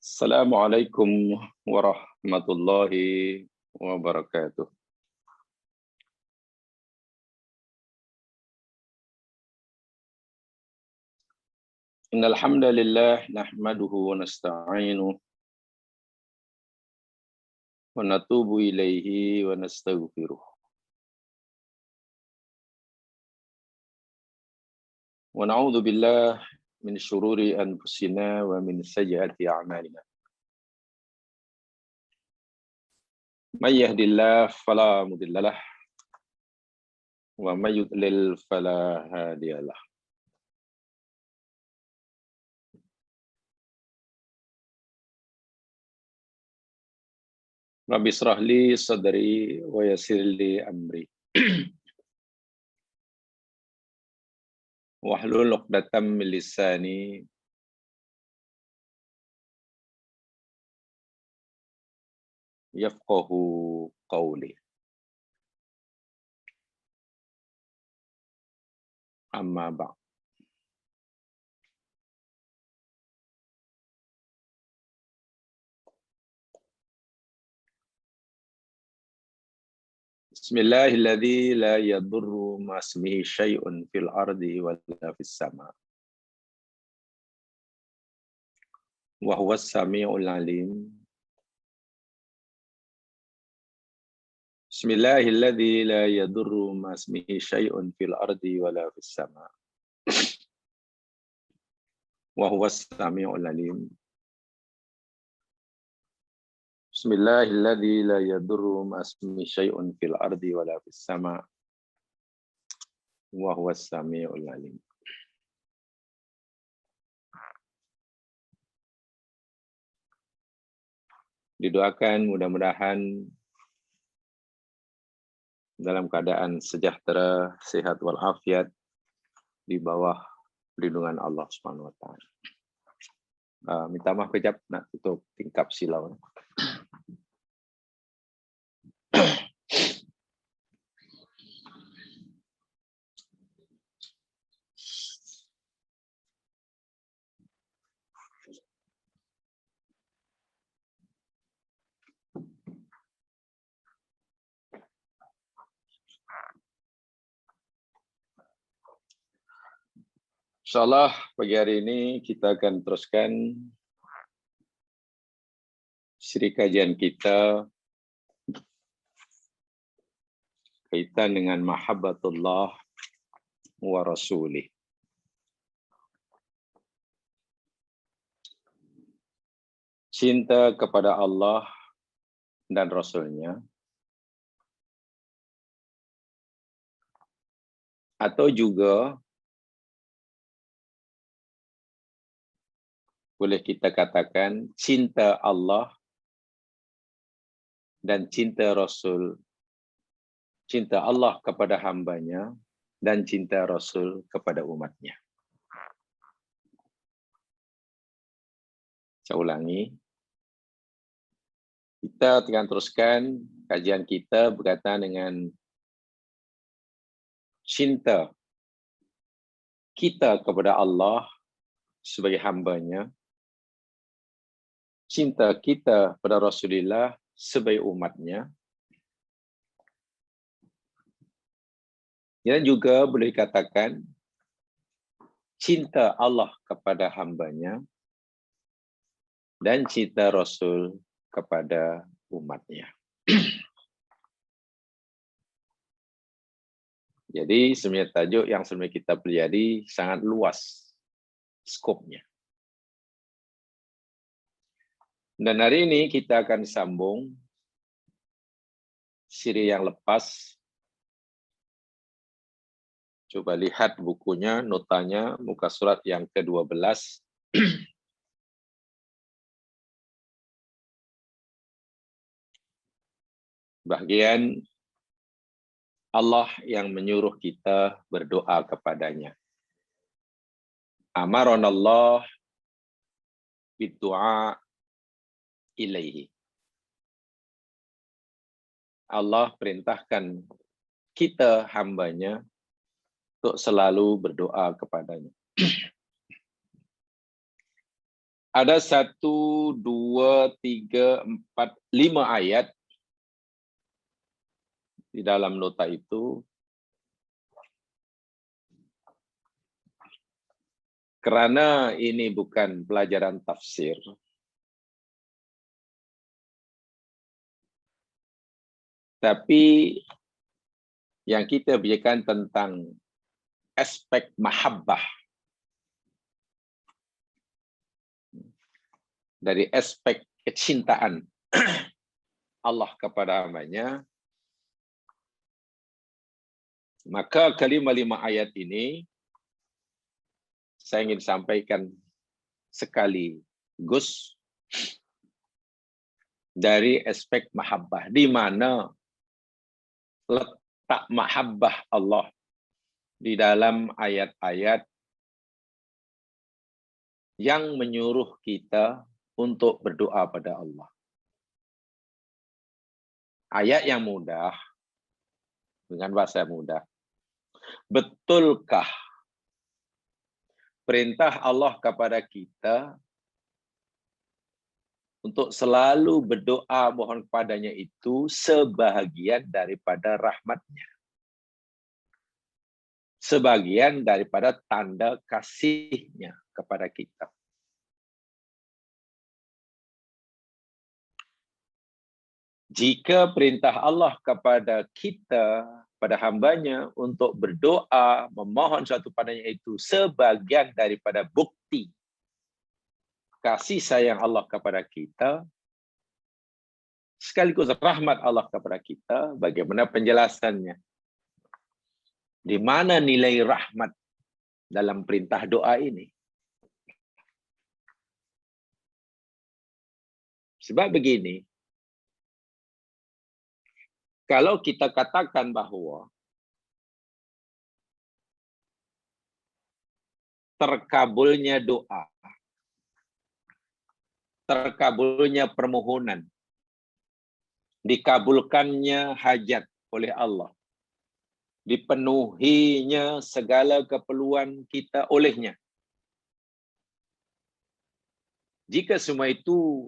Assalamualaikum warahmatullahi wabarakatuh. Innal hamdalillah nahmaduhu wa nasta'inuhu wa natubu ilaihi wa nastaghfiruh. Wa na'udzu billahi min syururi anfusina wa min sayyiati a'malina. May yahdihillahu fala mudhillalah wa may yudlil fala hadiyalah. Rabbi israh li sadri wa yassir li amri. Wahlul 'uqdatam min lisani yafqahu qawli. Amma ba'd. Bismillahilladzi la yadurru ma ismihi syai'un fil ardi wala fis sama. Wa huwas samiul alim. Bismillahilladzi la yadurru ma ismihi syai'un fil ardi wala fis sama. Wa huwas samiul alim. Bismillahilladzi la yadurru ma ismihi syai'un fil ardi wala fis sama. Wa huwas samiul alim. Didoakan mudah-mudahan dalam keadaan sejahtera, sehat walafiat di bawah perlindungan Allah Subhanahu wa taala. Minta maaf kejap nak tutup tingkap silau. Insyaallah pagi hari ini kita akan teruskan siri kajian kita kaitan dengan mahabbatullah wa rasulih. Cinta kepada Allah dan Rasulnya, atau juga boleh kita katakan cinta Allah dan cinta Rasul, cinta Allah kepada hambanya dan cinta Rasul kepada umatnya. Saya ulangi. Kita akan teruskan kajian kita berkaitan dengan cinta kita kepada Allah sebagai hambanya, cinta kita pada Rasulullah sebagai umatnya, dan juga boleh dikatakan cinta Allah kepada hambanya dan cinta Rasul kepada umatnya. Jadi sebenarnya tajuk yang sebenarnya kita pelajari sangat luas skopnya. Dan hari ini kita akan sambung siri yang lepas. Coba lihat bukunya, notanya, muka surat yang ke-12. Bagian Allah yang menyuruh kita berdoa kepadanya. Amaranallah bidu'a ilaihi. Allah perintahkan kita hambanya untuk selalu berdoa kepadanya. Ada 1, 2, 3, 4, 5 ayat di dalam nota itu. Karena ini bukan pelajaran tafsir, tapi yang kita bicarakan tentang aspek mahabbah, dari aspek kecintaan Allah kepada hambanya, maka kelima 5 ayat ini saya ingin sampaikan sekaligus dari aspek mahabbah, di mana letak mahabbah Allah di dalam ayat-ayat yang menyuruh kita untuk berdoa pada Allah. Ayat yang mudah, dengan bahasa mudah. Betulkah perintah Allah kepada kita untuk selalu berdoa mohon kepadanya itu sebahagian daripada rahmatnya? Sebagian daripada tanda kasihnya kepada kita. Jika perintah Allah kepada kita, pada hambanya untuk berdoa, memohon suatu padanya itu sebagian daripada bukti kasih sayang Allah kepada kita, sekaligus rahmat Allah kepada kita, bagaimana penjelasannya? Di mana nilai rahmat dalam perintah doa ini? Sebab begini, kalau kita katakan bahwa terkabulnya doa, terkabulnya permohonan, dikabulkannya hajat oleh Allah, dipenuhinya segala keperluan kita olehnya. Jika semua itu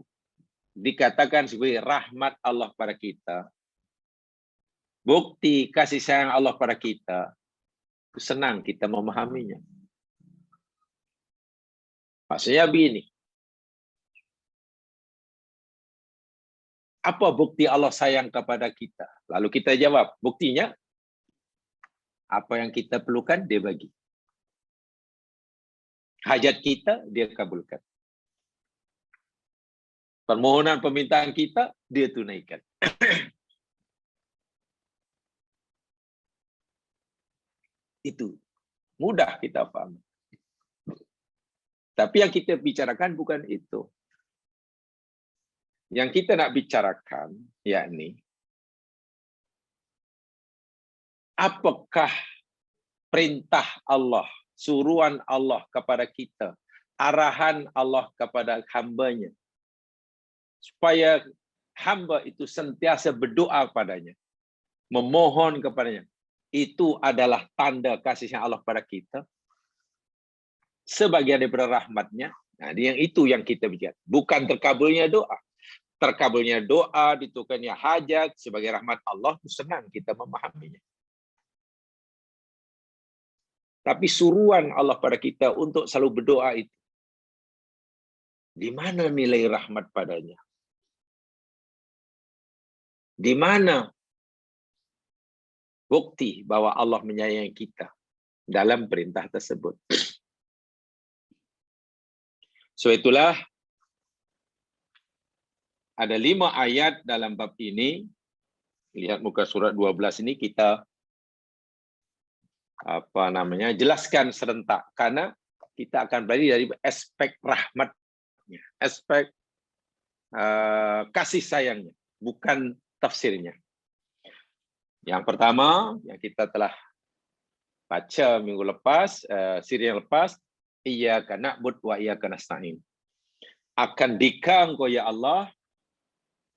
dikatakan sebagai rahmat Allah pada kita, bukti kasih sayang Allah pada kita, senang kita memahaminya. Maksudnya begini, apa bukti Allah sayang kepada kita? Lalu kita jawab, buktinya apa yang kita perlukan dia bagi. Hajat kita dia kabulkan. Permohonan permintaan kita dia tunaikan. Itu mudah kita paham. Tapi yang kita bicarakan bukan itu. Yang kita nak bicarakan yakni apakah perintah Allah, suruhan Allah kepada kita, arahan Allah kepada hambanya, supaya hamba itu sentiasa berdoa padanya, memohon kepadanya. Itu adalah tanda kasihnya Allah pada kita. Sebagian daripada rahmatnya. Nah, itu yang kita bicara. Bukan terkabulnya doa. Terkabulnya doa, ditukarnya hajat sebagai rahmat Allah, senang kita memahaminya. Tapi suruhan Allah pada kita untuk selalu berdoa itu, di mana nilai rahmat padanya? Di mana bukti bahwa Allah menyayangi kita dalam perintah tersebut? So itulah ada 5 ayat dalam bab ini. Lihat muka surat 12 ini kita jelaskan serentak, karena kita akan belajar dari aspek rahmatnya, aspek kasih sayangnya, bukan tafsirnya. Yang pertama yang kita telah baca minggu lepas, siri yang lepas, iyyaka na'budu wa iyyaka nasta'in. Akan Dika Engkau ya Allah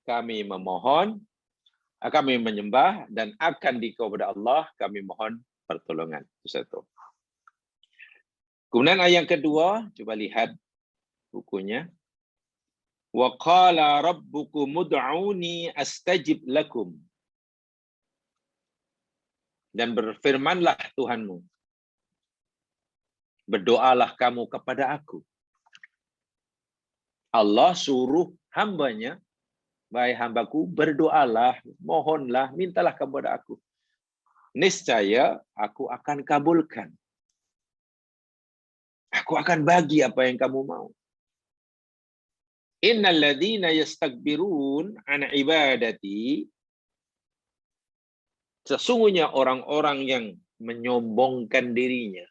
kami memohon, kami menyembah, dan akan Dika kepada Allah kami mohon pertolongan. Itu satu. Kemudian ayat yang kedua, coba lihat bukunya. Wa qala rabbukum ud'uni astajib lakum. Dan berfirmanlah Tuhanmu, berdoalah kamu kepada aku. Allah suruh hambanya, wahai hambaku, berdoalah, mohonlah, mintalah kepada aku. Niscaya aku akan kabulkan. Aku akan bagi apa yang kamu mau. Innal ladzina yastakbirun an ibadati, sesungguhnya orang-orang yang menyombongkan dirinya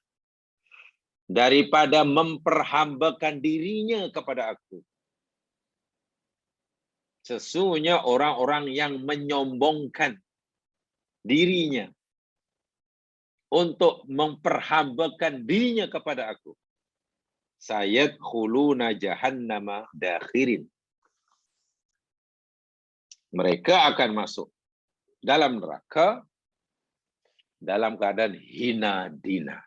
daripada memperhambakan dirinya kepada aku. Sesungguhnya orang-orang yang menyombongkan dirinya untuk memperhambakan dirinya kepada aku. Sayadkhuluna jahannama dakhirin. Mereka akan masuk dalam neraka dalam keadaan hina dina.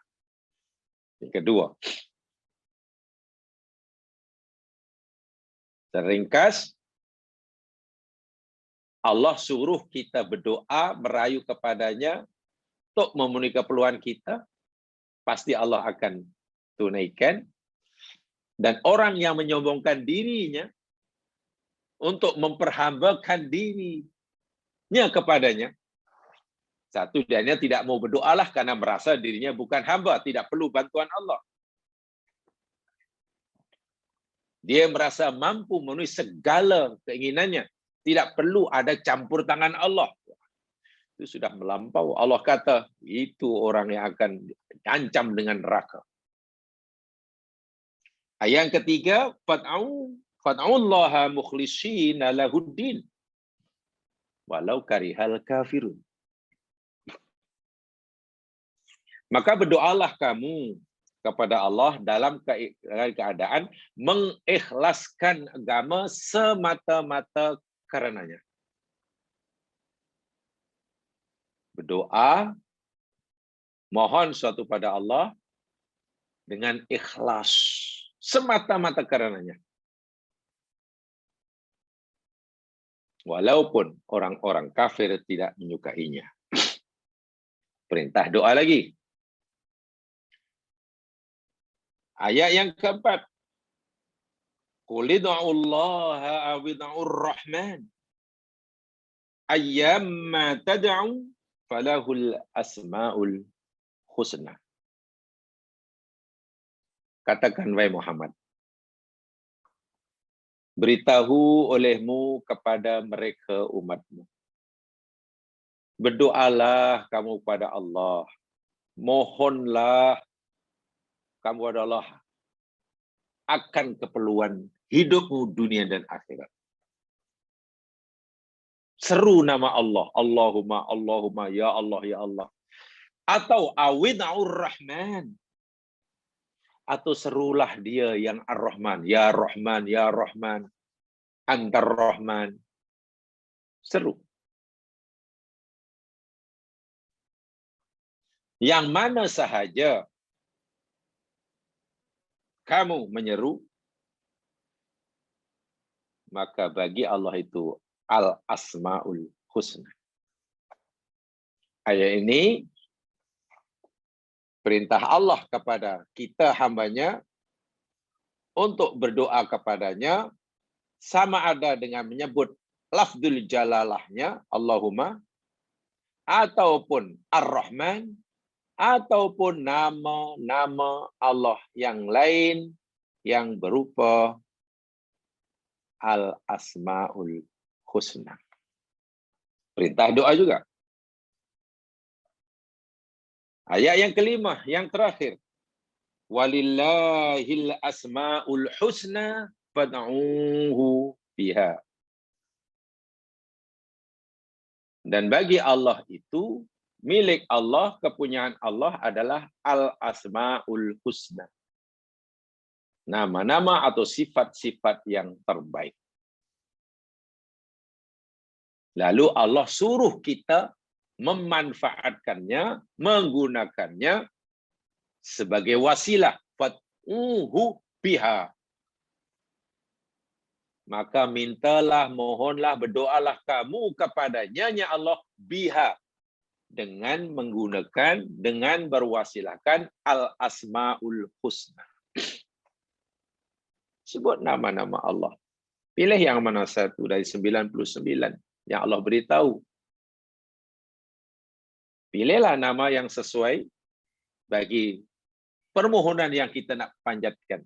Yang kedua, teringkas, Allah suruh kita berdoa, merayu kepadanya untuk memenuhi keperluan kita, pasti Allah akan tunaikan. Dan orang yang menyombongkan dirinya untuk memperhambakan dirinya kepadanya, satu, dia tidak mau berdoalah karena merasa dirinya bukan hamba, tidak perlu bantuan Allah. Dia merasa mampu memenuhi segala keinginannya, tidak perlu ada campur tangan Allah. Itu sudah melampau. Allah kata, itu orang yang akan diancam dengan neraka. Yang ketiga, fad'ullaha mukhlishina lahuddin walau karihal kafirun. Maka berdoalah kamu kepada Allah dalam keadaan mengikhlaskan agama semata-mata karenanya. Berdoa, mohon suatu pada Allah dengan ikhlas semata-mata karenanya. Walaupun orang-orang kafir tidak menyukainya. Perintah doa lagi. Ayat yang keempat. Qul ud'ullaha aw ud'ur rahman. Ayyamma tad'u falahul asmaul husna. Katakan, wahai Muhammad, beritahu olehmu kepada mereka umatmu. Berdoalah kamu kepada Allah. Mohonlah kamu kepada Allah akan keperluan hidupmu dunia dan akhirat. Seru nama Allah. Allahumma, Allahumma, ya Allah, ya Allah. Atau awid'ur rahman. Atau serulah dia yang ar-Rahman. Ya Rahman, ya Rahman. Antar Rahman. Seru. Yang mana sahaja kamu menyeru, maka bagi Allah itu al-asma'ul husna. Ayat ini perintah Allah kepada kita hambanya untuk berdoa kepadanya sama ada dengan menyebut lafzul jalalahnya Allahumma, ataupun ar-Rahman, ataupun nama-nama Allah yang lain yang berupa al-asma'ul husna. Perintah doa juga. Ayat yang kelima, yang terakhir. Walillahil asma'ul husna fad'uhu biha. Dan bagi Allah itu, milik Allah, kepunyaan Allah adalah al-asma'ul husna. Nama-nama atau sifat-sifat yang terbaik. Lalu Allah suruh kita memanfaatkannya, menggunakannya sebagai wasilah. Fad'uhu biha. maka mintalah, mohonlah, berdoalah kamu kepadanya, ya Allah, biha, dengan menggunakan, dengan berwasilahkan al-asmaul husna. Sebut nama-nama Allah. Pilih yang mana satu dari 99 yang Allah beritahu. Pilihlah nama yang sesuai bagi permohonan yang kita nak panjatkan.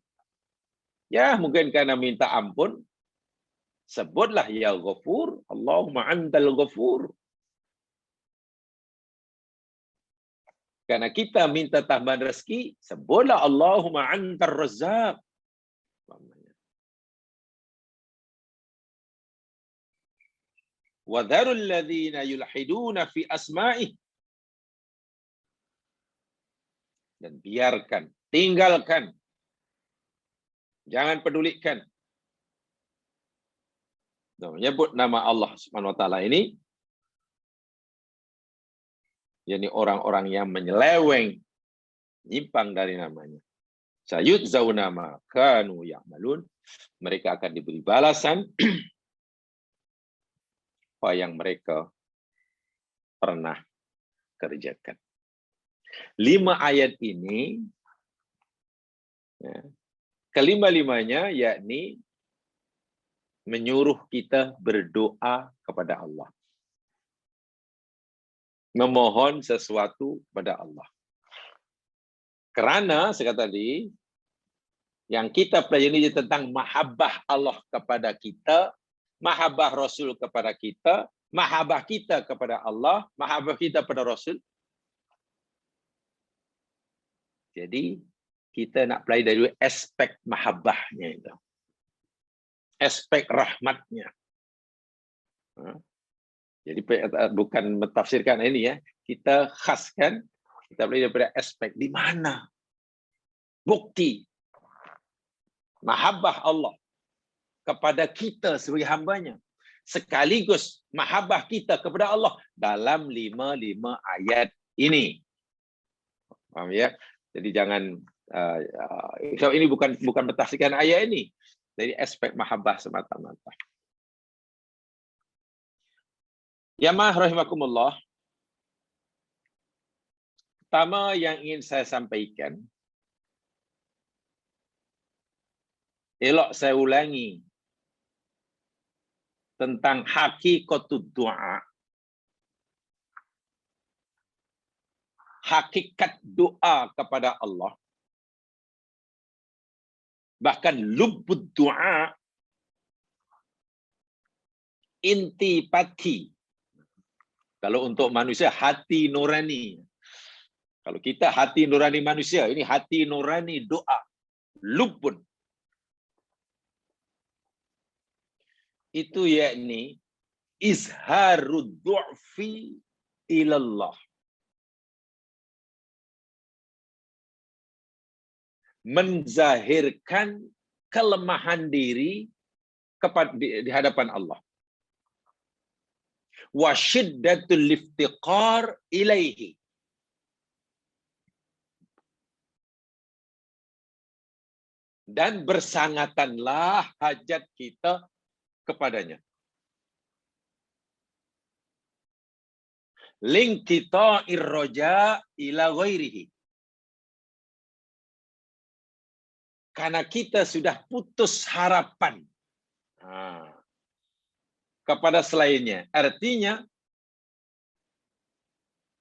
Ya, mungkin karena minta ampun, sebutlah ya Ghafur, Allahumma antal Ghafur. Karena kita minta tambahan rezeki, sebutlah Allahumma antar Razzaq. Wa dharul ladzina yulhiduna fi asma'ih. Dan biarkan, tinggalkan, jangan pedulikan. Menyebut nama Allah Subhanahu wa taala ini, yakni orang-orang yang menyeleweng, nyimpang dari namanya. Sayudzawna ma kanu ya'malun, mereka akan diberi balasan apa yang mereka pernah kerjakan. 5 ayat ini, ya, kelima-limanya yakni menyuruh kita berdoa kepada Allah. Memohon sesuatu kepada Allah. Karena, saya kata tadi, yang kita pelajari tentang mahabbah Allah kepada kita, mahabbah Rasul kepada kita, mahabbah kita kepada Allah, mahabbah kita kepada Rasul. Jadi, kita nak pelajari dari aspek mahabbahnya itu. Aspek rahmatnya. Jadi, bukan mentafsirkan ini ya. Kita khaskan, kita pelajari daripada aspek di mana bukti mahabbah Allah kepada kita sebagai hambanya. Sekaligus mahabbah kita kepada Allah dalam 5 ayat ini. Paham ya? Jadi jangan ini bukan mentafsirkan ayat ini. Dari aspek mahabbah semata-mata. Jamaah rahimakumullah. Pertama yang ingin saya sampaikan, elok saya ulangi tentang hakikatud doa. Hakikat doa kepada Allah. Bahkan lubbud doa, inti pati. Kalau untuk manusia, hati nurani. Kalau kita hati nurani manusia, ini hati nurani doa. Lubbun. Itu yakni izharud du'fi ilallah. Menzahirkan kelemahan diri di hadapan Allah. Wa syiddatul iftiqar ilaihi. Dan bersangatanlah hajat kita kepadanya. Link kita irroja ila ghairihi. Karena kita sudah putus harapan kepada selainnya. Artinya,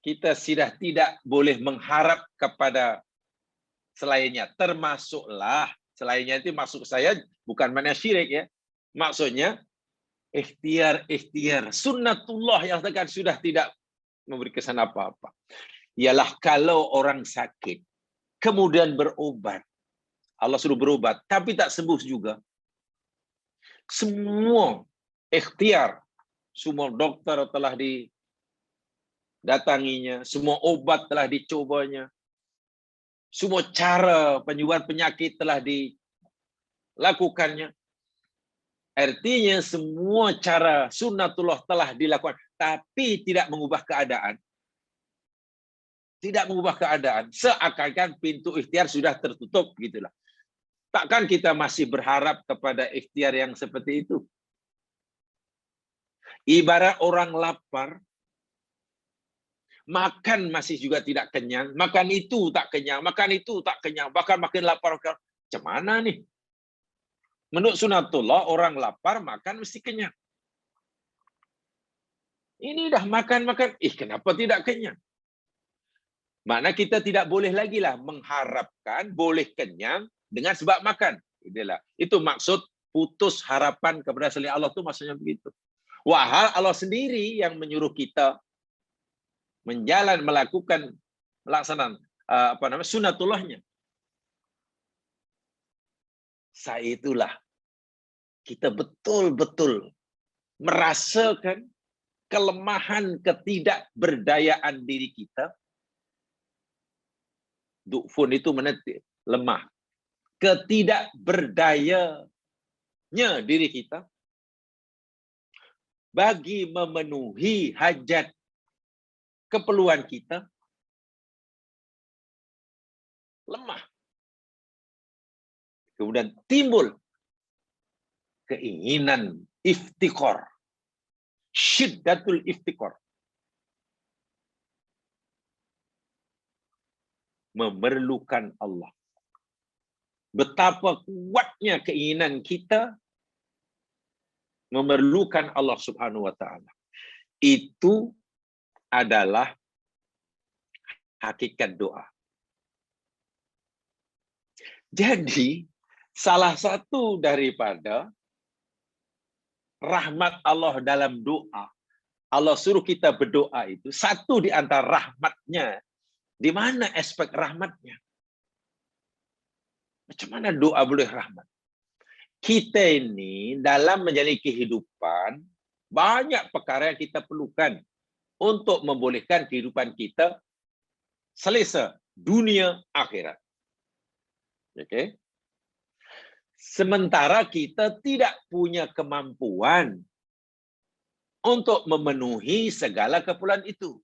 kita sudah tidak boleh mengharap kepada selainnya. Termasuklah, selainnya itu maksud saya bukan mana syirik ya. Maksudnya, ikhtiar. Sunnatullah yang sudah tidak memberi kesan apa-apa. Ialah kalau orang sakit, kemudian berobat. Allah suruh berobat, tapi tak sembuh juga. Semua ikhtiar, semua dokter telah didatanginya, semua obat telah dicobanya, semua cara penyembuhan penyakit telah dilakukannya. Artinya semua cara sunnatullah telah dilakukan, tapi tidak mengubah keadaan. Tidak mengubah keadaan. Seakan-akan pintu ikhtiar sudah tertutup, gitulah. Takkan kita masih berharap kepada ikhtiar yang seperti itu? Ibarat orang lapar, makan masih juga tidak kenyang, makan itu tak kenyang, makan itu tak kenyang, bahkan makin lapar. Macam mana nih? Menurut sunatullah, orang lapar makan mesti kenyang. Ini dah makan-makan, kenapa tidak kenyang? Makna kita tidak boleh lagi lah mengharapkan boleh kenyang dengan sebab makan. Itu maksud putus harapan kepada selain Allah itu maksudnya begitu. Wahal Allah sendiri yang menyuruh kita melakukan pelaksanaan sunatullahnya. Saat itulah kita betul-betul merasakan kelemahan ketidakberdayaan diri kita. Du'fun itu menetik, lemah. Ketidakberdayanya diri kita bagi memenuhi hajat keperluan kita, lemah. Kemudian timbul keinginan iftikor, syiddatul iftikor, memerlukan Allah. Betapa kuatnya keinginan kita memerlukan Allah Subhanahu wa taala. Itu adalah hakikat doa. Jadi, salah satu daripada rahmat Allah dalam doa, Allah suruh kita berdoa itu, satu di antara rahmatnya. Di mana aspek rahmatnya? Macam mana doa boleh rahmat? Kita ini dalam menjalani kehidupan, banyak perkara yang kita perlukan untuk membolehkan kehidupan kita selesa dunia akhirat. Okay? Sementara kita tidak punya kemampuan untuk memenuhi segala keperluan itu.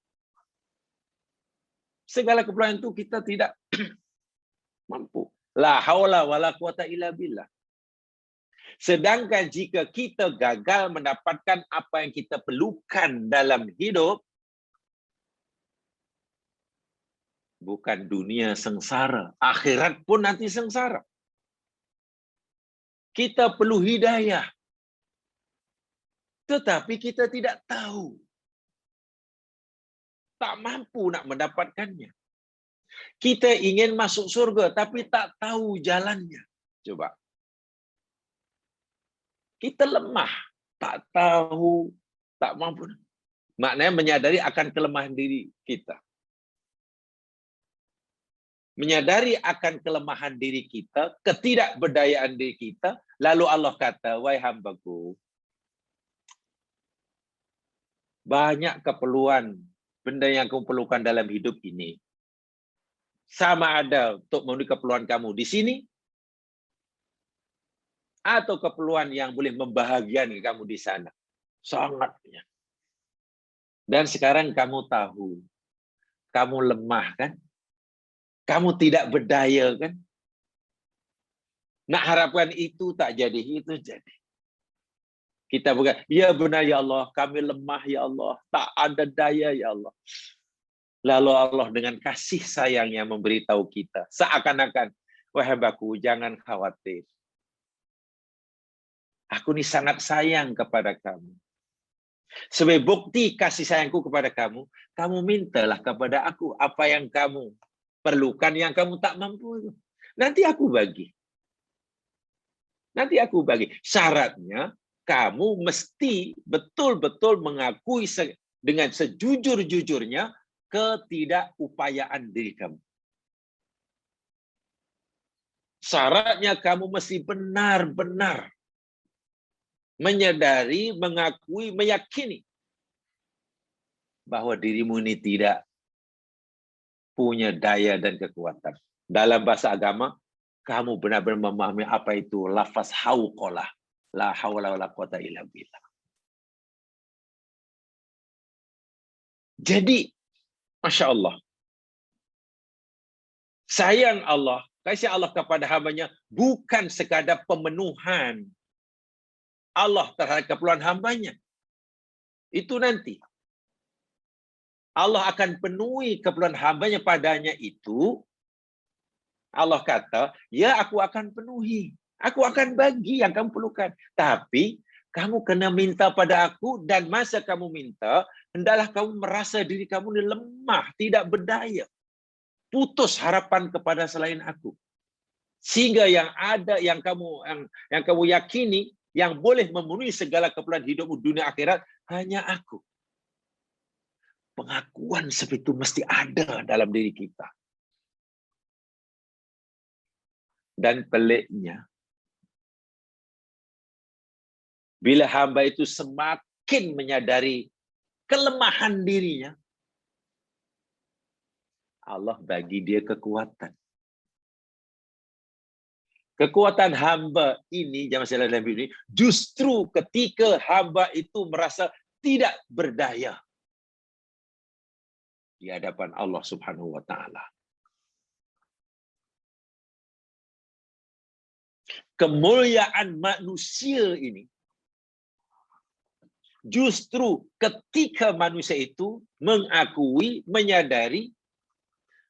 Segala keperluan itu kita tidak mampu. La haula wala quwata illa billah. Sedangkan jika kita gagal mendapatkan apa yang kita perlukan dalam hidup, bukan dunia sengsara, akhirat pun nanti sengsara. Kita perlu hidayah, tetapi kita tidak tahu. Tak mampu nak mendapatkannya. Kita ingin masuk surga, tapi tak tahu jalannya. Coba. Kita lemah, tak tahu, tak mampu. Maknanya menyadari akan kelemahan diri kita. Menyadari akan kelemahan diri kita, ketidakberdayaan diri kita, lalu Allah kata, wahai hambaku, banyak keperluan, benda yang kamu perlukan dalam hidup ini. Sama ada untuk memenuhi keperluan kamu di sini, atau keperluan yang boleh membahagiakan kamu di sana. Sangatnya. Dan sekarang kamu tahu, kamu lemah kan? Kamu tidak berdaya kan? Nak harapkan itu tak jadi, itu jadi. Kita bukan, ya benar ya Allah, kami lemah ya Allah, tak ada daya ya Allah. Lalu Allah dengan kasih sayangnya memberitahu kita, seakan-akan, wahai hambaku, jangan khawatir. Aku ini sangat sayang kepada kamu. Sebagai bukti kasih sayangku kepada kamu, kamu mintalah kepada aku apa yang kamu perlukan, yang kamu tak mampu. Nanti aku bagi. Nanti aku bagi. Syaratnya, kamu mesti betul-betul mengakui dengan sejujur-jujurnya ketidakupayaan diri kamu. Syaratnya kamu mesti benar-benar menyadari, mengakui, meyakini bahwa dirimu ini tidak punya daya dan kekuatan. Dalam bahasa agama, kamu benar-benar memahami apa itu lafaz hauqalah, la haula wala quwata illa billah. Jadi, Masya Allah, sayang Allah Kasih Allah kepada hambanya bukan sekadar pemenuhan Allah terhadap keperluan hambanya. Itu nanti. Allah akan penuhi keperluan hambanya padanya itu. Allah kata, ya aku akan penuhi. Aku akan bagi yang kamu perlukan. Tapi, kamu kena minta pada aku dan masa kamu minta, hendaklah kamu merasa diri kamu ini lemah, tidak berdaya. Putus harapan kepada selain aku. Sehingga yang ada, yang kamu yakini, yang boleh memenuhi segala keperluan hidupmu dunia akhirat, hanya aku. Pengakuan seperti itu mesti ada dalam diri kita. Dan peliknya, bila hamba itu semakin menyadari kelemahan dirinya, Allah bagi dia kekuatan. Kekuatan hamba ini, jangan salah dalam ini, justru ketika hamba itu merasa tidak berdaya di hadapan Allah Subhanahu wa Ta'ala. Kemuliaan manusia ini justru ketika manusia itu mengakui, menyadari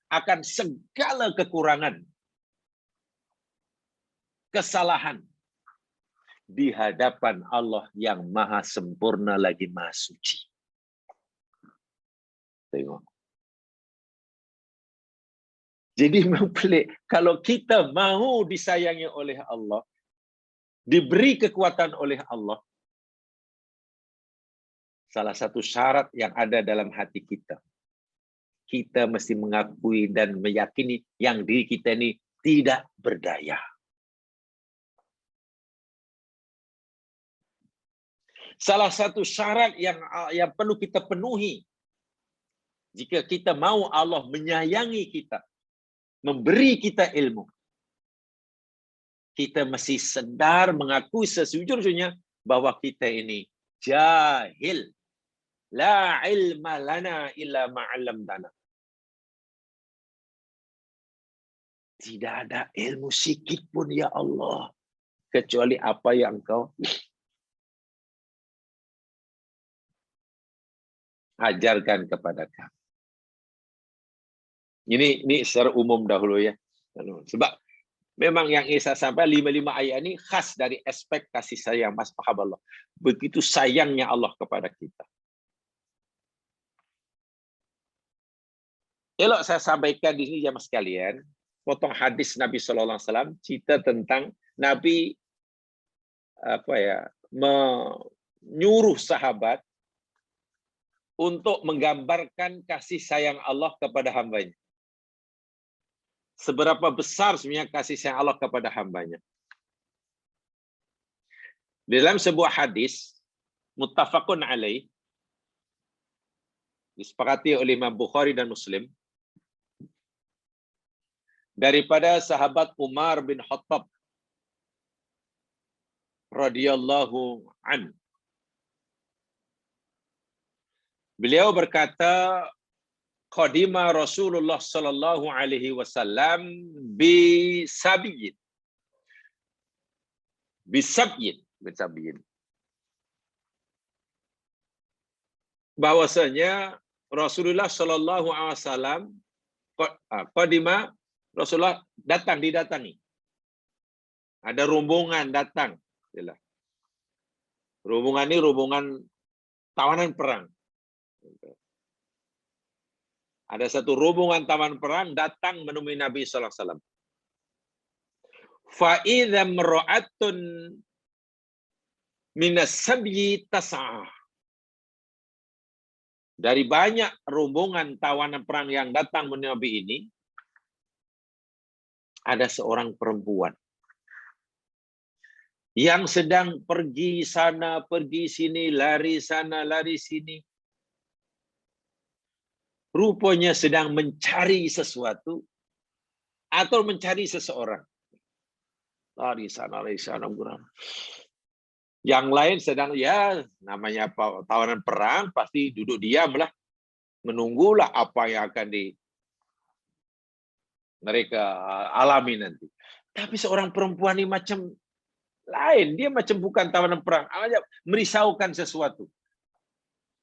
akan segala kekurangan, kesalahan di hadapan Allah yang maha sempurna lagi maha suci. Tengok. Jadi memang pelik. Kalau kita mau disayangi oleh Allah, diberi kekuatan oleh Allah, salah satu syarat yang ada dalam hati kita, kita mesti mengakui dan meyakini yang diri kita ini tidak berdaya. Salah satu syarat yang perlu kita penuhi jika kita mau Allah menyayangi kita, memberi kita ilmu, kita mesti sedar mengakui sesujur-sujurnya bahwa kita ini jahil. La ilma lana illa ma'allamtana. Tidak ada ilmu sikit pun ya Allah, kecuali apa yang Engkau ajarkan kepada kami. Ini secara umum dahulu ya. Sebab memang yang Isa sampai 5 ayat ini khas dari aspek kasih sayang Mas Pahab Allah. Begitu sayangnya Allah kepada kita. Elok saya sampaikan di sini jamaah sekalian, potong hadis Nabi Sallallahu Alaihi Wasallam, cerita tentang Nabi menyuruh sahabat untuk menggambarkan kasih sayang Allah kepada hambanya. Seberapa besar sebenarnya kasih sayang Allah kepada hambanya. Dalam sebuah hadis, muttafaqun alaih, disepakati oleh Imam Bukhari dan Muslim, daripada sahabat Umar bin Khattab radhiyallahu an. Beliau berkata, qadima Rasulullah sallallahu alaihi wasallam bisabyin. Bahwasanya Rasulullah sallallahu alaihi wasallam qadima, Rasulullah didatangi. Ada rombongan datang. Rombongan ini rombongan tawanan perang. Ada satu rombongan tawanan perang datang menemui Nabi sallallahu alaihi wasallam. Fa idza mar'atun minas sabyi tas'ah. Dari banyak rombongan tawanan perang yang datang menemui Nabi ini, ada seorang perempuan yang sedang pergi sana, pergi sini, lari sana, lari sini. Rupanya sedang mencari sesuatu atau mencari seseorang. Lari sana, Yang lain sedang, ya namanya tawanan perang, pasti duduk diamlah. Menunggulah apa yang akan mereka alami nanti. Tapi seorang perempuan ini macam lain. Dia macam bukan tawanan perang. Merisaukan sesuatu.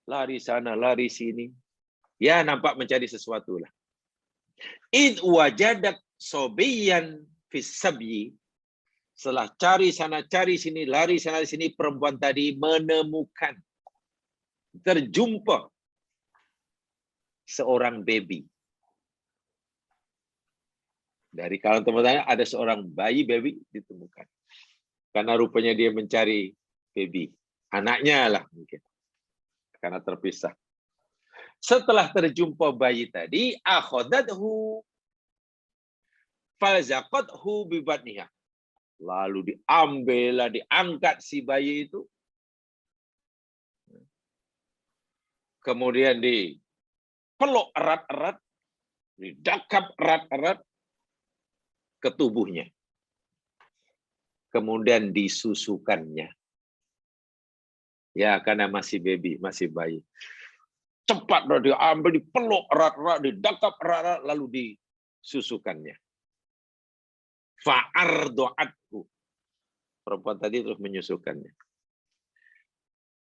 Lari sana, lari sini. Ya, nampak mencari sesuatu lah. Id wajadat sobiyan fis sabyi. Setelah cari sana, cari sini, lari sana sini, perempuan tadi menemukan, terjumpa seorang baby. Dari kalangan teman-teman ada seorang baby ditemukan. Karena rupanya dia mencari baby. Anaknya lah mungkin. Karena terpisah. Setelah terjumpa bayi tadi, akhadathu falzaqathu bi batniha. Lalu diambil, diangkat si bayi itu. Kemudian dipeluk erat-erat, didakap erat-erat ke tubuhnya. Kemudian disusukannya. Ya, karena masih baby, masih bayi. Cepat diambil, dipeluk erat-erat, didakap erat-erat, lalu disusukannya. Fa'ardo'athu. Perempuan tadi terus menyusukannya.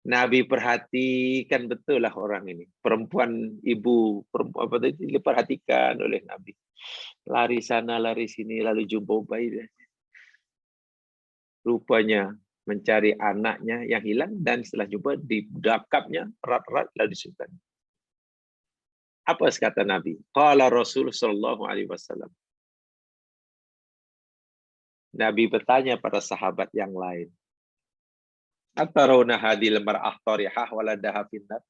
Nabi perhatikan betul lah orang ini. Perempuan, ibu, perempuan apa tadi diperhatikan oleh Nabi. Lari sana, lari sini, lalu jumpa bayi. Rupanya mencari anaknya yang hilang, dan setelah jumpa didakapnya erat-erat lalu disusukan. Apa kata Nabi? Qala Rasul sallallahu alaihi wasallam. Nabi bertanya pada sahabat yang lain. Atarawna hadil mar'ah tarihah waladaha finnar.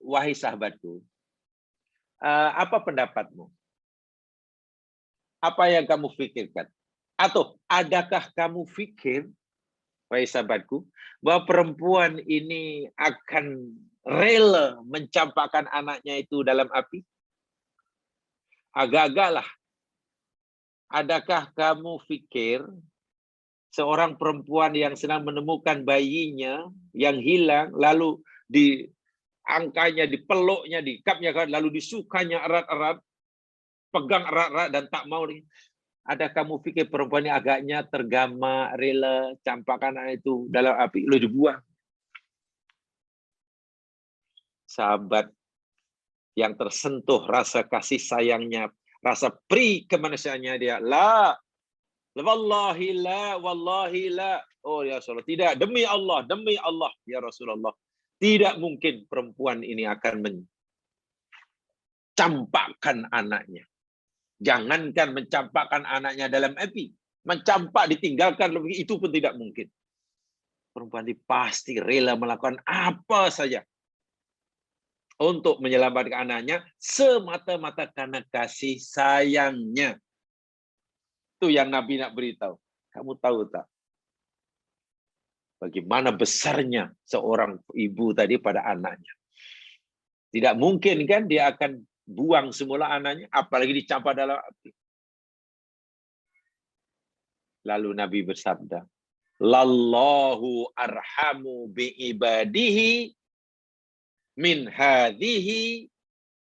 Wahai sahabatku, apa pendapatmu? Apa yang kamu pikirkan? Atau adakah kamu pikir, wahai sahabatku, bahwa perempuan ini akan rela mencampakkan anaknya itu dalam api? Agak-agaklah. Adakah kamu pikir seorang perempuan yang sedang menemukan bayinya yang hilang, lalu diangkanya, dipeluknya, dikapnya, lalu disukanya erat-erat, pegang erat-erat dan tak mau. Ada kamu pikir perempuan ini agaknya tergama, rela campakkan itu dalam api, lalu dibuang? Sahabat yang tersentuh rasa kasih sayangnya, rasa pri kemanusiaannya, dia, la, wallahi la, wallahi la. Oh ya Rasulullah, tidak, demi Allah ya Rasulullah. Tidak mungkin perempuan ini akan mencampakkan anaknya. Jangankan mencampakkan anaknya dalam api, mencampak, ditinggalkan, itu pun tidak mungkin. Perempuan ini pasti rela melakukan apa saja untuk menyelamatkan anaknya, semata-mata karena kasih sayangnya. Itu yang Nabi nak beritahu. Kamu tahu tak bagaimana besarnya seorang ibu tadi pada anaknya? Tidak mungkin kan dia akan buang semula anaknya, apalagi dicampak dalam api. Lalu Nabi bersabda, lallahu arhamu bi ibadihi min hadhihi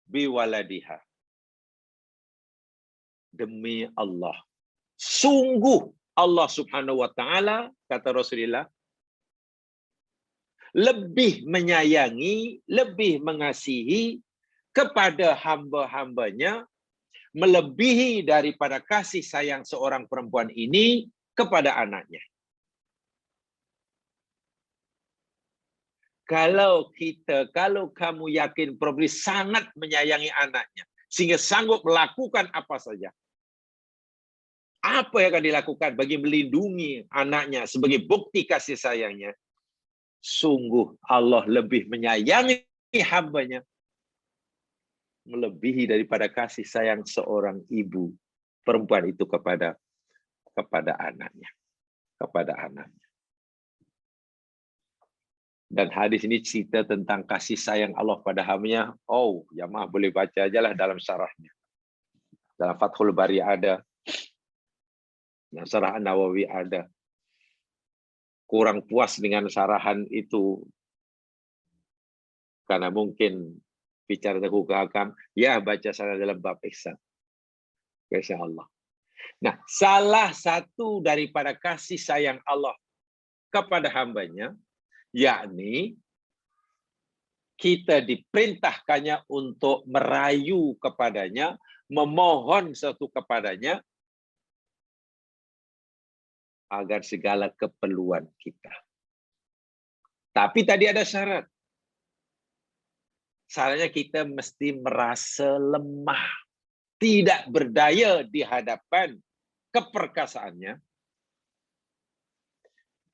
bi waladiha. Demi Allah, sungguh Allah Subhanahu wa taala, kata Rasulullah, lebih menyayangi, lebih mengasihi kepada hamba-hambanya melebihi daripada kasih sayang seorang perempuan ini kepada anaknya. Kalau kamu yakin perempuan sangat menyayangi anaknya, sehingga sanggup melakukan apa saja, apa yang akan dilakukan bagi melindungi anaknya sebagai bukti kasih sayangnya? Sungguh Allah lebih menyayangi hambanya melebihi daripada kasih sayang seorang ibu perempuan itu kepada anaknya, Dan hadis ini cerita tentang kasih sayang Allah pada hambanya. Oh, jamaah boleh baca aja lah dalam syarahnya. Dalam Fathul Bari ada, dalam Syarah An-Nawawi ada. Kurang puas dengan syarahan itu karena mungkin bicara tentang hukum hakam, ya baca salah dalam bab ihsan. Masya Allah. Nah, salah satu daripada kasih sayang Allah kepada hambanya, yakni kita diperintahkannya untuk merayu kepadanya, memohon sesuatu kepadanya, agar segala keperluan kita. Tapi tadi ada syarat. Syaratnya kita mesti merasa lemah, tidak berdaya di hadapan keperkasaannya,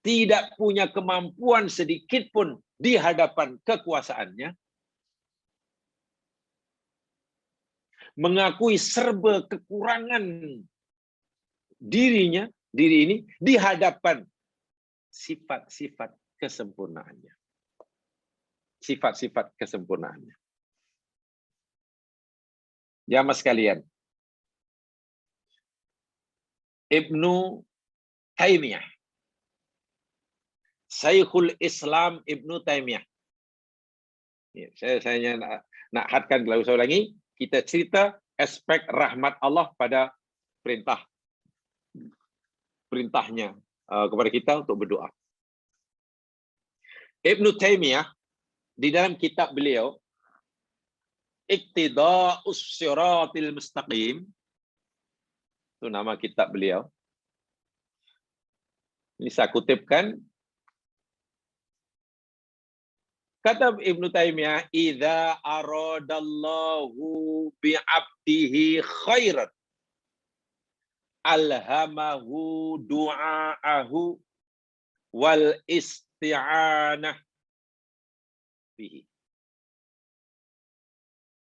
tidak punya kemampuan sedikit pun di hadapan kekuasaannya, mengakui serba kekurangan diri ini di hadapan sifat-sifat kesempurnaannya. Sifat-sifat kesempurnaannya. Jamaah sekalian, Ibnu Taimiyah, Syekhul Islam Ibnu Taimiyah. Saya nak hadkan kalau saya ulangi, kita cerita aspek rahmat Allah pada perintahnya kepada kita untuk berdoa. Ibnu Taimiyah di dalam kitab beliau Iqtida'us Shiratil Mustaqim, itu nama kitab beliau. Ini saya kutipkan. Kata Ibnu Taimiyah, "Idza aradallahu bi'abdihi khairan alhamahu du'aahu wal isti'anah bihi."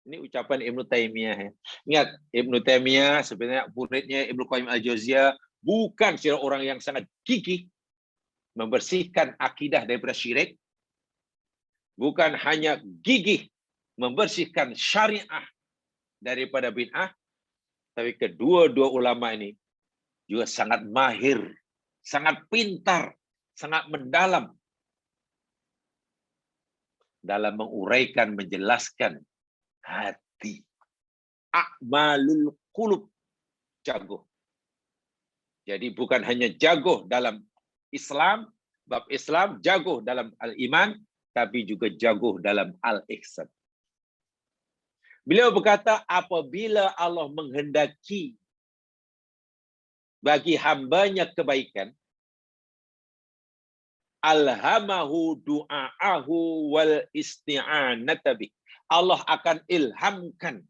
Ini ucapan Ibnu Taimiyah. Ingat, Ibnu Taimiyah sebenarnya muridnya Ibnu Qayyim al-Jauziyah bukan orang yang sangat gigih membersihkan akidah daripada syirik, bukan hanya gigih membersihkan syariah daripada bid'ah, tapi kedua-dua ulama ini juga sangat mahir, sangat pintar, sangat mendalam dalam menguraikan, menjelaskan hati. A'malul qulub, jago. Jadi bukan hanya jago dalam Islam, bab Islam, jago dalam al-iman, tapi juga jago dalam al-ihsan. Beliau berkata, apabila Allah menghendaki bagi hambanya kebaikan, alhamahu du'aahu wal isti'anata bih. Allah akan ilhamkan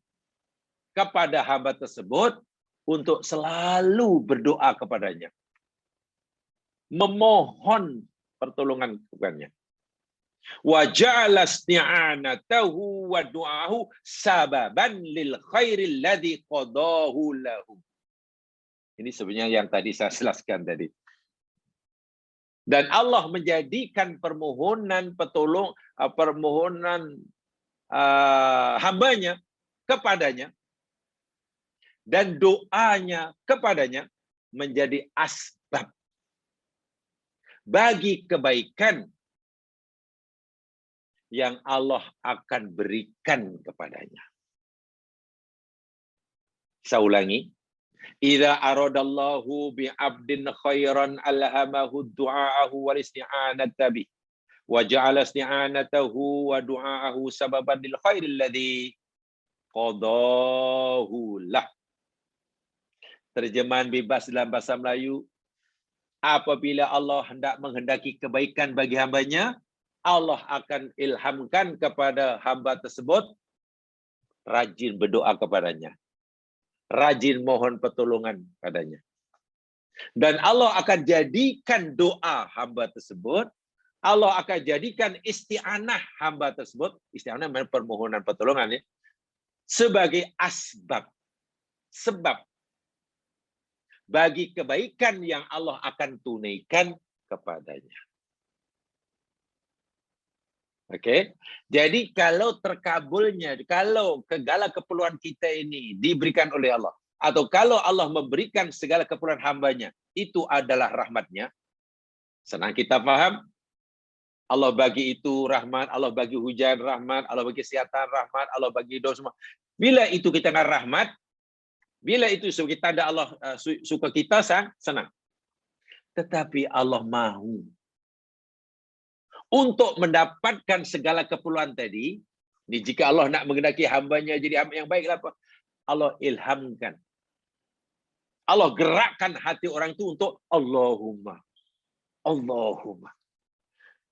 kepada hamba tersebut untuk selalu berdoa kepadanya, memohon pertolongan kepadanya. Wa ja'ala isti'anatahu wa du'aahu sababan lil khairil ladzi qadahu lahu. Ini sebenarnya yang tadi saya jelaskan tadi. Dan Allah menjadikan permohonan hambanya kepadanya dan doanya kepadanya menjadi asbab bagi kebaikan yang Allah akan berikan kepadanya. Saya ulangi. Idza aradallahu bi'abdin khairan alhamahu du'aahu wal isti'anata bih. Wa ja'ala isti'anatahu wa du'aahu sababan lil khairil ladzi qadahu lah. Terjemahan bebas dalam bahasa Melayu, apabila Allah hendak menghendaki kebaikan bagi hambanya, Allah akan ilhamkan kepada hamba tersebut rajin berdoa kepadanya, rajin mohon pertolongan padanya. Dan Allah akan jadikan doa hamba tersebut, Allah akan jadikan isti'anah hamba tersebut, isti'anah maknanya permohonan pertolongan ya, sebagai asbab, sebab bagi kebaikan yang Allah akan tunaikan kepadanya. Oke, jadi kalau terkabulnya, kalau segala keperluan kita ini diberikan oleh Allah, atau kalau Allah memberikan segala keperluan hambanya, itu adalah rahmatnya. Senang kita paham, Allah bagi itu rahmat, Allah bagi hujan rahmat, Allah bagi kesihatan rahmat, Allah bagi dosa semua. Bila itu kita dengan rahmat, bila itu sebagai tanda Allah suka kita, senang. Tetapi Allah mahu untuk mendapatkan segala keperluan tadi, jika Allah nak menghendaki hambanya jadi hamba yang baik, apa? Allah ilhamkan. Allah gerakkan hati orang itu untuk Allahumma.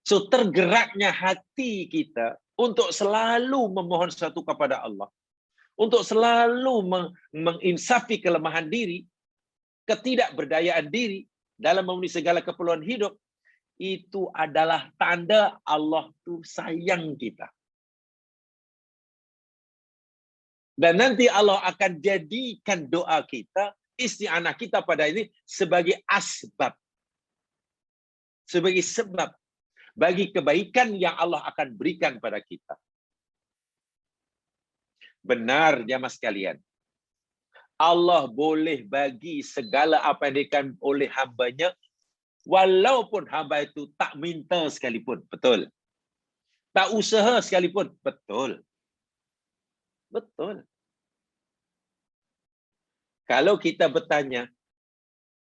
So tergeraknya hati kita untuk selalu memohon sesuatu kepada Allah. Untuk selalu menginsafi kelemahan diri, ketidakberdayaan diri dalam memenuhi segala keperluan hidup, itu adalah tanda Allah itu sayang kita. Dan nanti Allah akan jadikan doa kita, isti'anah kita pada ini sebagai asbab. Sebagai sebab bagi kebaikan yang Allah akan berikan pada kita. Benar, jamaah sekalian. Allah boleh bagi segala apa yang diberikan oleh hambanya, walaupun hamba itu tak minta sekalipun. Betul. Tak usaha sekalipun. Betul. Betul. Kalau kita bertanya,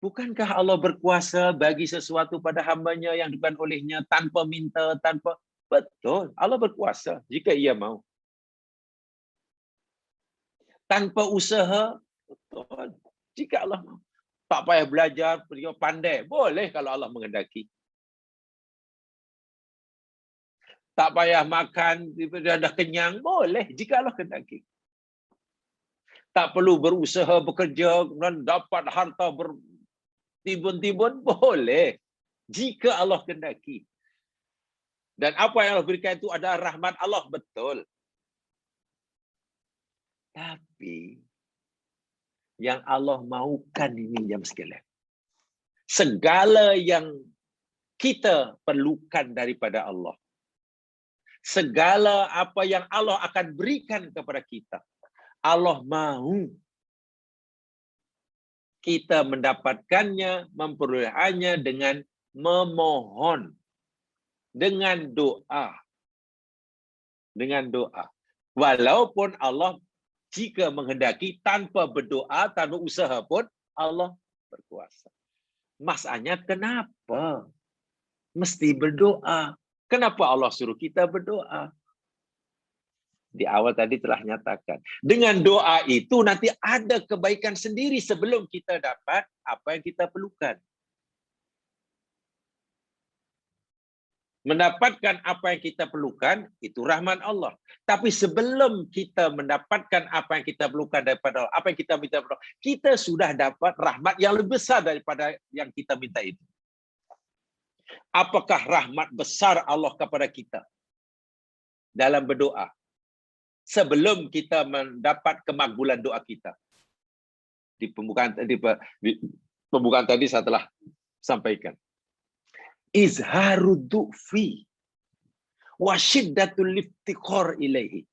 bukankah Allah berkuasa bagi sesuatu pada hambanya yang diberikan olehnya tanpa minta, tanpa... Betul, Allah berkuasa jika ia mau. Tanpa usaha, betul, jika Allah mau. Tak payah belajar, pandai, boleh kalau Allah menghendaki. Tak payah makan, dah kenyang, boleh jika Allah kehendaki. Tak perlu berusaha, bekerja, kemudian dapat harta timbun-timbun, boleh jika Allah kehendaki. Dan apa yang Allah berikan itu adalah rahmat Allah, betul. Tapi yang Allah mahukan ini, jamaah sekalian, segala yang kita perlukan daripada Allah, segala apa yang Allah akan berikan kepada kita, Allah mahu kita mendapatkannya, memperolehnya dengan memohon, dengan doa. Dengan doa. Walaupun Allah jika menghendaki tanpa berdoa, tanpa usaha pun, Allah berkuasa. Masalahnya kenapa mesti berdoa? Kenapa Allah suruh kita berdoa? Di awal tadi telah nyatakan. Dengan doa itu nanti ada kebaikan sendiri sebelum kita dapat apa yang kita perlukan. Mendapatkan apa yang kita perlukan, itu rahmat Allah. Tapi sebelum kita mendapatkan apa yang kita perlukan daripada Allah, apa yang kita minta, kita sudah dapat rahmat yang lebih besar daripada yang kita minta itu. Apakah rahmat besar Allah kepada kita dalam berdoa? Sebelum kita mendapat kemakbulan doa kita. Di pembukaan tadi saya telah sampaikan. Izharud du'fi wa syiddatul iftiqar ilaihi.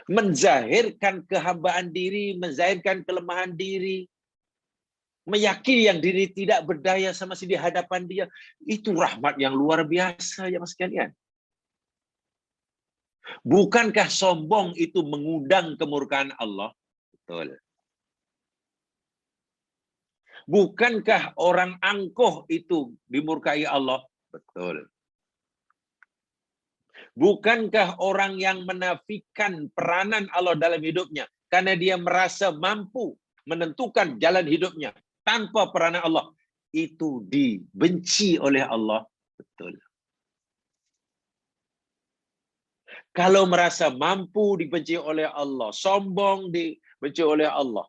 Menzahirkan kehambaan diri, menzahirkan kelemahan diri, meyakini yang diri tidak berdaya sama sekali di hadapan dia, itu rahmat yang luar biasa ya mas sekalian. Bukankah sombong itu mengundang kemurkaan Allah? Betul. Bukankah orang angkuh itu dimurkai Allah? Betul. Bukankah orang yang menafikan peranan Allah dalam hidupnya karena dia merasa mampu menentukan jalan hidupnya tanpa peranan Allah, itu dibenci oleh Allah? Betul. Kalau merasa mampu dibenci oleh Allah, sombong dibenci oleh Allah,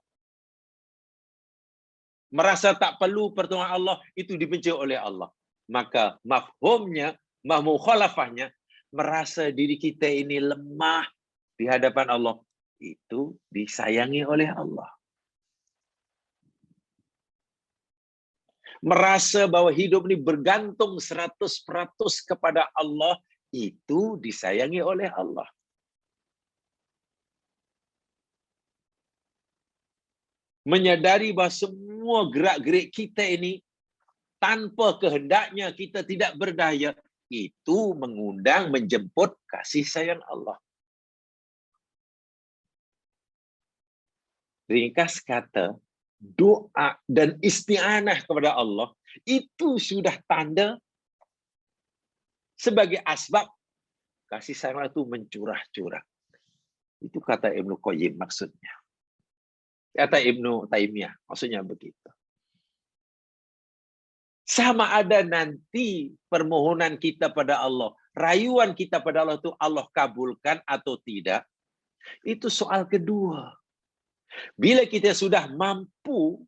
merasa tak perlu pertolongan Allah, itu dibenci oleh Allah. Maka mafhumnya, mukhalafahnya, merasa diri kita ini lemah di hadapan Allah, itu disayangi oleh Allah. Merasa bahwa hidup ini bergantung 100% kepada Allah, itu disayangi oleh Allah. Menyadari bahawa semua gerak-gerik kita ini tanpa kehendaknya kita tidak berdaya, itu mengundang, menjemput kasih sayang Allah. Ringkas kata, doa dan isti'anah kepada Allah itu sudah tanda sebagai asbab kasih sayang Allah itu mencurah-curah. Itu kata Ibnu Qayyim maksudnya. Kata Ibnu Taimiyah, maksudnya begitu. Sama ada nanti permohonan kita pada Allah, rayuan kita pada Allah itu Allah kabulkan atau tidak, itu soal kedua. Bila kita sudah mampu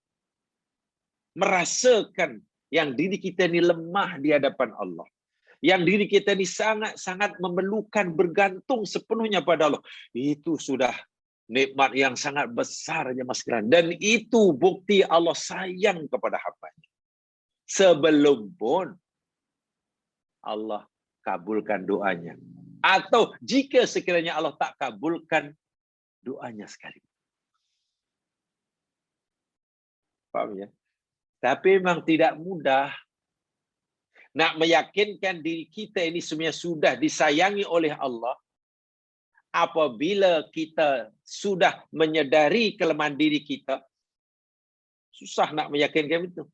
merasakan yang diri kita ini lemah di hadapan Allah, yang diri kita ini sangat-sangat memerlukan, bergantung sepenuhnya pada Allah, itu sudah nikmat yang sangat besar ya Mas Kiran. Dan itu bukti Allah sayang kepada hamba-Nya. Sebelum pun Allah kabulkan doanya. Atau jika sekiranya Allah tak kabulkan doanya sekali. Paham ya? Tapi memang tidak mudah. Nak meyakinkan diri kita ini sebenarnya sudah disayangi oleh Allah. Apabila kita sudah menyedari kelemahan diri kita, susah nak meyakinkan itu.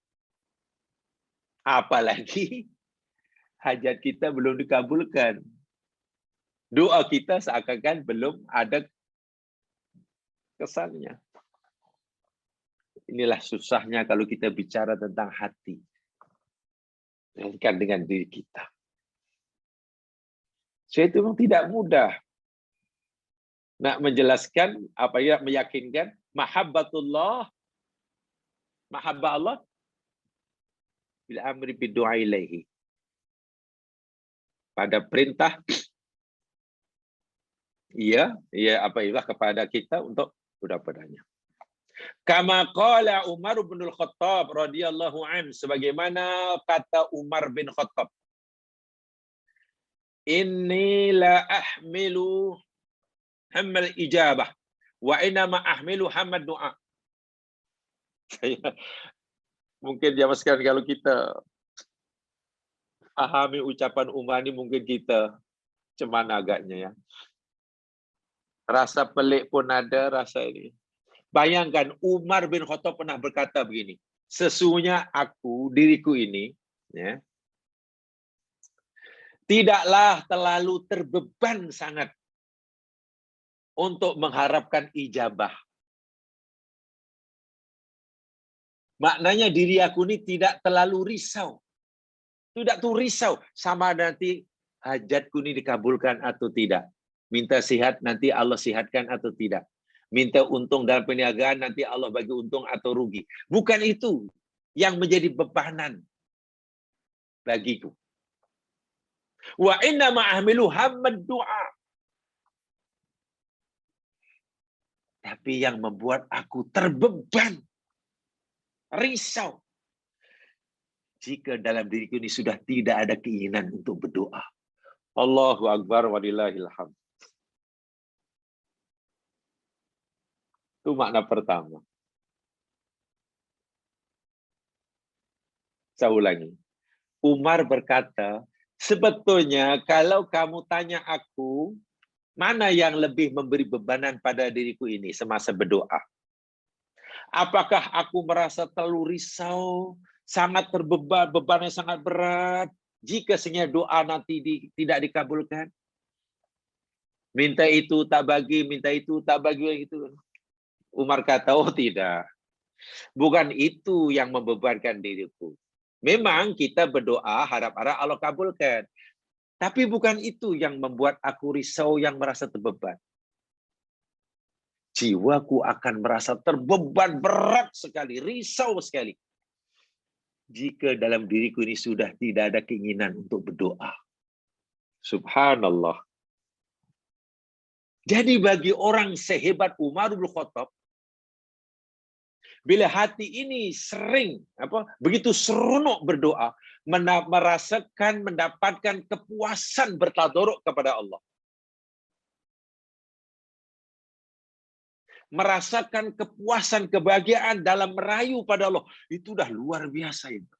Apalagi hajat kita belum dikabulkan. Doa kita seakan-akan belum ada kesannya. Inilah susahnya kalau kita bicara tentang hati. Dengan diri kita. Saya itu memang tidak mudah. Nak menjelaskan, apa ya, meyakinkan, mahabbatullah, mahabbah Allah, bil amri bidu'a ilaihi. Pada perintah apabila kepada kita untuk berdoa padanya. Kama qala Umar bin Khattab radhiyallahu an, sebagaimana kata Umar bin Khattab, inni la ahmilu hammal ijabah wa inna ma ahmilu hamad du'a. Mungkin zaman sekarang kalau kita pahami ucapan Umar ini, mungkin kita cemana agaknya ya. Rasa pelik pun ada, rasa ini. Bayangkan Umar bin Khattab pernah berkata begini, sesungguhnya diriku ini, ya, tidaklah terlalu terbeban sangat untuk mengharapkan ijabah. Maknanya diri aku ini tidak terlalu risau. Tidak tuh risau sama nanti hajatku ini dikabulkan atau tidak. Minta sihat nanti Allah sihatkan atau tidak. Minta untung dalam perniagaan nanti Allah bagi untung atau rugi. Bukan itu yang menjadi bebanan bagiku. Wa inna ma'ahmilu hammad du'a. Tapi yang membuat aku terbeban, risau, jika dalam diriku ini sudah tidak ada keinginan untuk berdoa. Allahu Akbar walillahil hamd. Itu makna pertama. Saya ulangi. Umar berkata, sebetulnya kalau kamu tanya aku, mana yang lebih memberi bebanan pada diriku ini semasa berdoa? Apakah aku merasa terlalu risau, sangat terbeban, bebannya sangat berat, jika sebenarnya doa nanti tidak dikabulkan? Minta itu tak bagi, minta itu tak bagi, itu. Umar kata, oh tidak. Bukan itu yang membebankan diriku. Memang kita berdoa, harap-harap Allah kabulkan. Tapi bukan itu yang membuat aku risau, yang merasa terbeban. Jiwaku akan merasa terbeban berat sekali, risau sekali. Jika dalam diriku ini sudah tidak ada keinginan untuk berdoa. Subhanallah. Jadi bagi orang sehebat Umar bin Khattab, bila hati ini sering begitu seronok berdoa, merasakan, mendapatkan kepuasan bertadaruk kepada Allah. Merasakan kepuasan, kebahagiaan dalam merayu pada Allah. Itu dah luar biasa itu.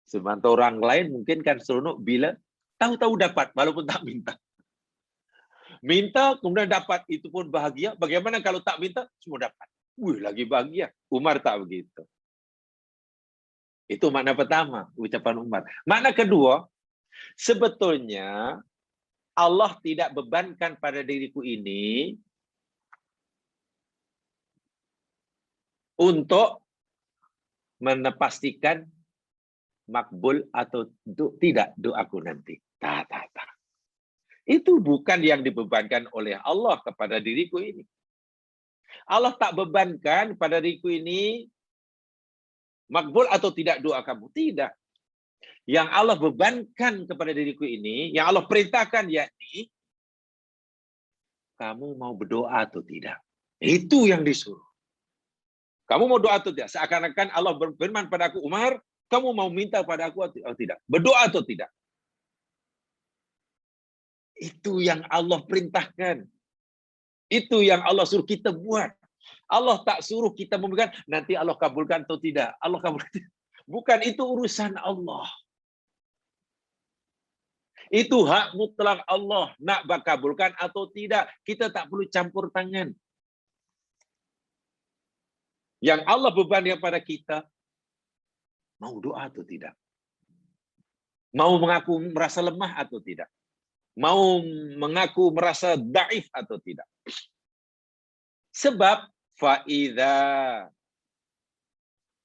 Sementara orang lain mungkin kan seronok bila tahu-tahu dapat walaupun tak minta. Minta kemudian dapat, itu pun bahagia. Bagaimana kalau tak minta semua dapat? Wih, lagi bahagia. Umar tak begitu. Itu makna pertama ucapan Umar. Makna kedua, sebetulnya Allah tidak bebankan pada diriku ini untuk menepastikan makbul atau tidak doaku nanti. Tak. Itu bukan yang dibebankan oleh Allah kepada diriku ini. Allah tak bebankan pada diriku ini makbul atau tidak doa kamu. Tidak. Yang Allah bebankan kepada diriku ini, yang Allah perintahkan yakni, kamu mau berdoa atau tidak. Itu yang disuruh. Kamu mau doa atau tidak? Seakan-akan Allah berfirman pada aku, Umar, kamu mau minta pada aku atau tidak? Berdoa atau tidak? Itu yang Allah perintahkan. Itu yang Allah suruh kita buat. Allah tak suruh kita memberikan, nanti Allah kabulkan atau tidak. Allah kabulkan. Bukan, itu urusan Allah. Itu hak mutlak Allah. Nak kabulkan atau tidak. Kita tak perlu campur tangan. Yang Allah bebankan pada kita, mau doa atau tidak. Mau mengaku merasa lemah atau tidak. Mau mengaku merasa daif atau tidak. Sebab fa'idha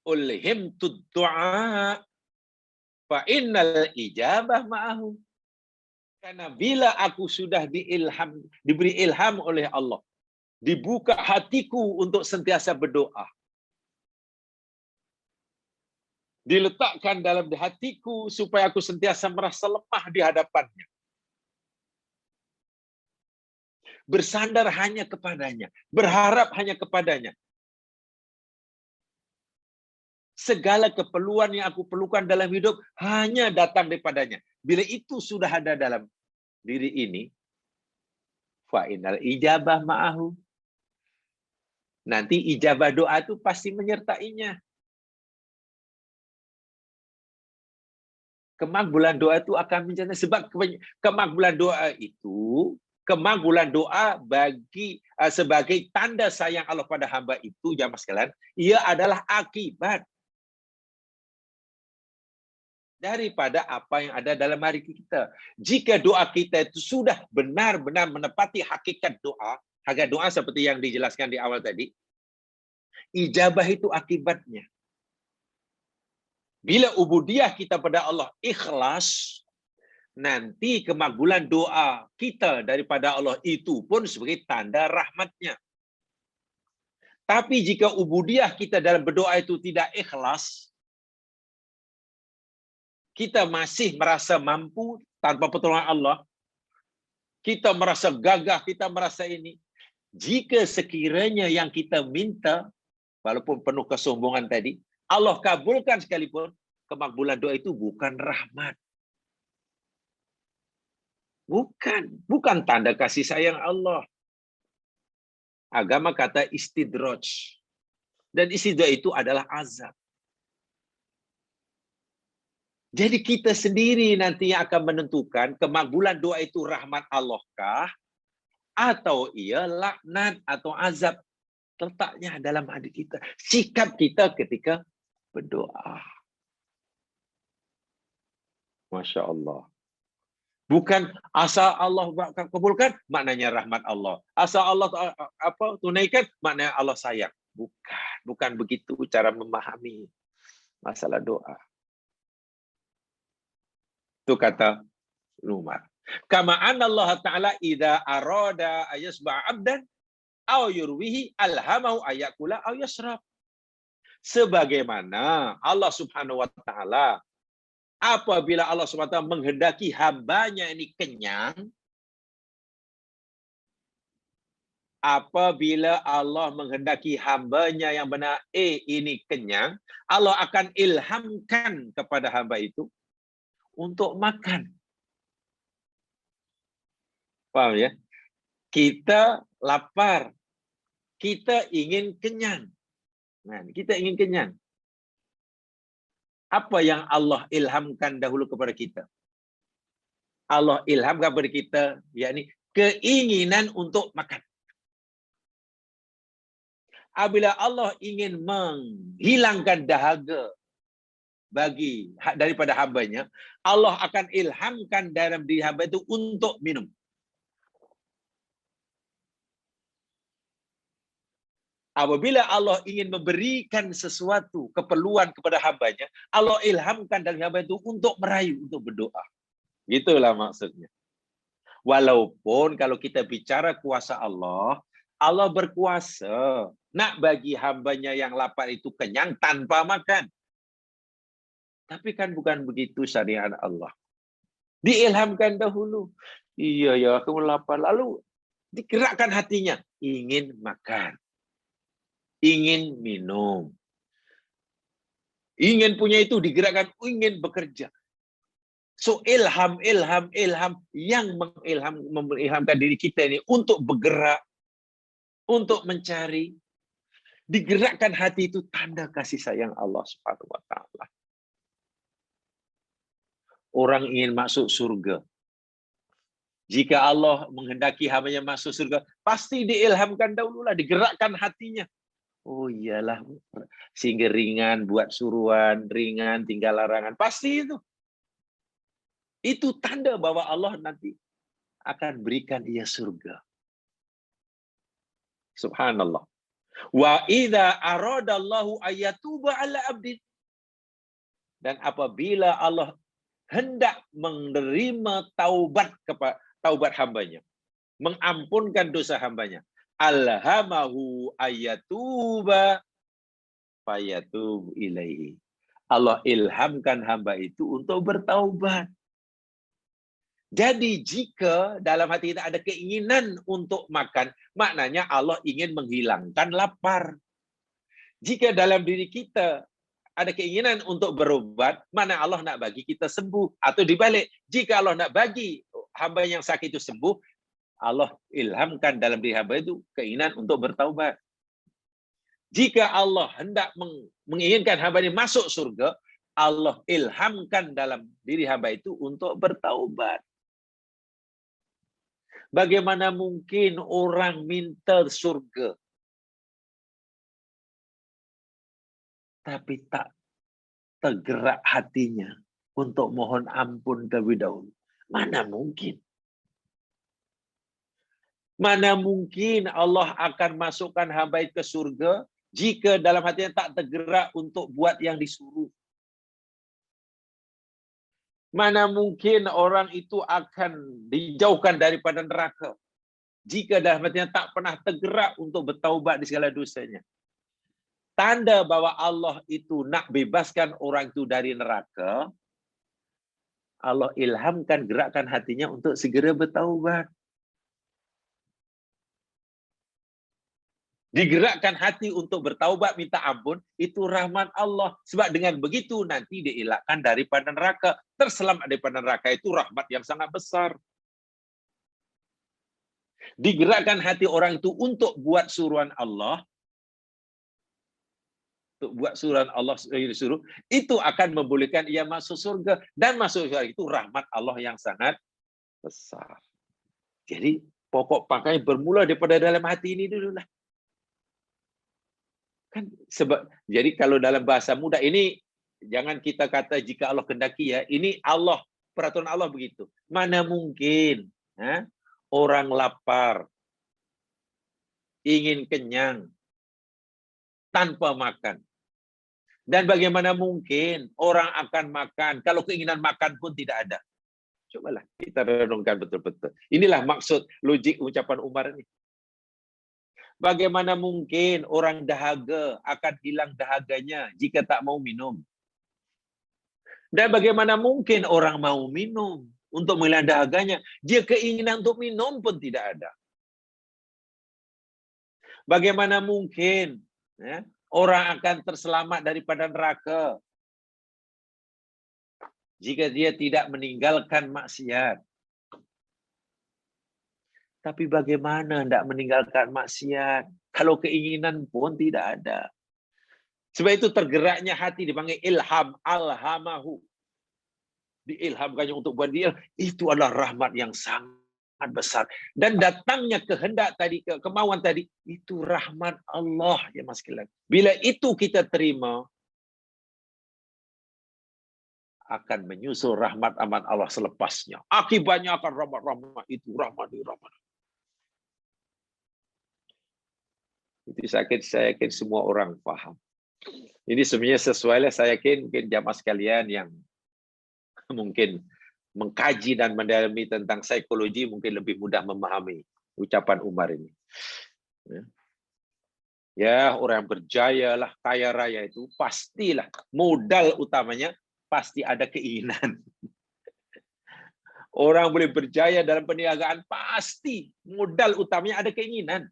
ulhimtud du'a fa'innal ijabah ma'ahu. Karena bila aku sudah diberi ilham oleh Allah, dibuka hatiku untuk sentiasa berdoa, diletakkan dalam hatiku supaya aku sentiasa merasa lemah di hadapannya, bersandar hanya kepadanya, berharap hanya kepadanya. Segala keperluan yang aku perlukan dalam hidup hanya datang daripadanya. Bila itu sudah ada dalam diri ini, fa'inal ijabah ma'ahu. Nanti ijabah doa itu pasti menyertainya. Kemakbulan doa itu akan menjadi, sebab kemakbulan doa itu, kemakbulan doa bagi sebagai tanda sayang Allah pada hamba itu, jamaah sekalian, ia adalah akibat daripada apa yang ada dalam hari kita. Jika doa kita itu sudah benar-benar menepati hakikat doa seperti yang dijelaskan di awal tadi, ijabah itu akibatnya. Bila ubudiyah kita pada Allah ikhlas, nanti kemakbulan doa kita daripada Allah itu pun sebagai tanda rahmatnya. Tapi jika ubudiyah kita dalam berdoa itu tidak ikhlas, kita masih merasa mampu tanpa pertolongan Allah, kita merasa gagah, kita merasa ini. Jika sekiranya yang kita minta, walaupun penuh kesombongan tadi, Allah kabulkan sekalipun, kemakbulan doa itu bukan rahmat. Bukan tanda kasih sayang Allah. Agama kata istidraj. Dan istidraj itu adalah azab. Jadi kita sendiri nanti yang akan menentukan kemakbulan doa itu rahmat Allah kah, atau ia laknat atau azab. Letaknya dalam hati kita. Sikap kita ketika berdoa. Masya Allah. Bukan asal Allah kabulkan, maknanya rahmat Allah. Asal Allah tunaikan, maknanya Allah sayang. Bukan begitu cara memahami masalah doa. Itu kata Umar. Kama anna Allah Ta'ala idza arada ayasba' abdan aw yurwihi alhamahu ayakula aw yasrab. Sebagaimana Allah Subhanahu wa Ta'ala, apabila Allah Subhanahu wa Ta'ala menghendaki hambanya ini kenyang, apabila Allah menghendaki hambanya yang benar ini kenyang, Allah akan ilhamkan kepada hamba itu untuk makan. Paham ya? Kita lapar, kita ingin kenyang. Nah, kita ingin kenyang. Apa yang Allah ilhamkan dahulu kepada kita? Allah ilhamkan kepada kita, yakni keinginan untuk makan. Apabila Allah ingin menghilangkan dahaga daripada hambanya, Allah akan ilhamkan dalam diri hamba itu untuk minum. Apabila Allah ingin memberikan sesuatu keperluan kepada hambanya, Allah ilhamkan dalam hamba itu untuk merayu, untuk berdoa. Gitulah maksudnya. Walaupun kalau kita bicara kuasa Allah, Allah berkuasa nak bagi hambanya yang lapar itu kenyang tanpa makan. Tapi kan bukan begitu syariat Allah. Diilhamkan dahulu. Iya ya, aku lapar. Lalu digerakkan hatinya. Ingin makan. Ingin minum. Ingin punya itu digerakkan. Ingin bekerja. So ilham yang mengilhamkan diri kita ini untuk bergerak. Untuk mencari. Digerakkan hati itu tanda kasih sayang Allah Subhanahu wa taala. Orang ingin masuk surga. Jika Allah menghendaki hambanya masuk surga, pasti diilhamkan dahululah, digerakkan hatinya. Oh iyalah, sehingga ringan buat suruhan, ringan tinggal larangan. Pasti itu. Itu tanda bahwa Allah nanti akan berikan ia surga. Subhanallah. Wa idza aradallahu ayatuba ala abdin. Dan apabila Allah hendak menerima taubat hambanya, mengampunkan dosa hambanya, alhamahu ayatuba fayatub ilaihi. Allah ilhamkan hamba itu untuk bertaubat. Jadi jika dalam hati kita ada keinginan untuk makan, maknanya Allah ingin menghilangkan lapar. Jika dalam diri kita ada keinginan untuk berobat, mana Allah nak bagi kita sembuh. Atau dibalik, jika Allah nak bagi hamba yang sakit itu sembuh, Allah ilhamkan dalam diri hamba itu keinginan untuk bertaubat. Jika Allah hendak menginginkan hamba ini masuk surga, Allah ilhamkan dalam diri hamba itu untuk bertaubat. Bagaimana mungkin orang minta surga, tapi tak tergerak hatinya untuk mohon ampun terlebih dahulu? Mana mungkin? Mana mungkin Allah akan masukkan hamba ke surga jika dalam hatinya tak tergerak untuk buat yang disuruh? Mana mungkin orang itu akan dijauhkan daripada neraka jika dalam hatinya tak pernah tergerak untuk bertaubat di segala dosanya? Tanda bahwa Allah itu nak bebaskan orang itu dari neraka, Allah ilhamkan, gerakkan hatinya untuk segera bertaubat. Digerakkan hati untuk bertaubat, minta ampun, itu rahmat Allah. Sebab dengan begitu nanti dielakkan daripada neraka. Terselamat daripada neraka itu rahmat yang sangat besar. Digerakkan hati orang itu untuk buat suruhan Allah, untuk buat suruhan Allah disuruh, itu akan membolehkan ia masuk surga. Dan masuk surga itu rahmat Allah yang sangat besar. Jadi pokok pakai bermula daripada dalam hati ini dulu lah. Kan sebab, jadi kalau dalam bahasa mudah ini, jangan kita kata jika Allah kehendaki ya, ini Allah, peraturan Allah begitu. Mana mungkin orang lapar, ingin kenyang, tanpa makan. Dan bagaimana mungkin orang akan makan kalau keinginan makan pun tidak ada? Cobalah kita renungkan betul-betul. Inilah maksud logik ucapan Umar ini. Bagaimana mungkin orang dahaga akan hilang dahaganya jika tak mau minum? Dan bagaimana mungkin orang mau minum untuk menghilang dahaganya jika keinginan untuk minum pun tidak ada? Bagaimana mungkin orang akan terselamat daripada neraka jika dia tidak meninggalkan maksiat? Tapi bagaimana hendak meninggalkan maksiat kalau keinginan pun tidak ada? Sebab itu tergeraknya hati dipanggil ilham, alhamahu. Diilhamkannya untuk buat dia, itu adalah rahmat yang sangat besar. Dan datangnya kehendak tadi, kemauan tadi, itu rahmat Allah ya mas sekalian. Bila itu kita terima, akan menyusul rahmat-rahmat Allah selepasnya. Akibatnya akan rahmat-rahmat itu, rahmat. Itu saya yakin semua orang paham. Ini sebenarnya sesuai lah, saya yakin mungkin jamaah sekalian yang mungkin mengkaji dan mendalami tentang psikologi mungkin lebih mudah memahami ucapan Umar ini. Ya, orang yang berjaya lah, kaya raya itu pastilah modal utamanya pasti ada keinginan. Orang boleh berjaya dalam perniagaan pasti modal utamanya ada keinginan.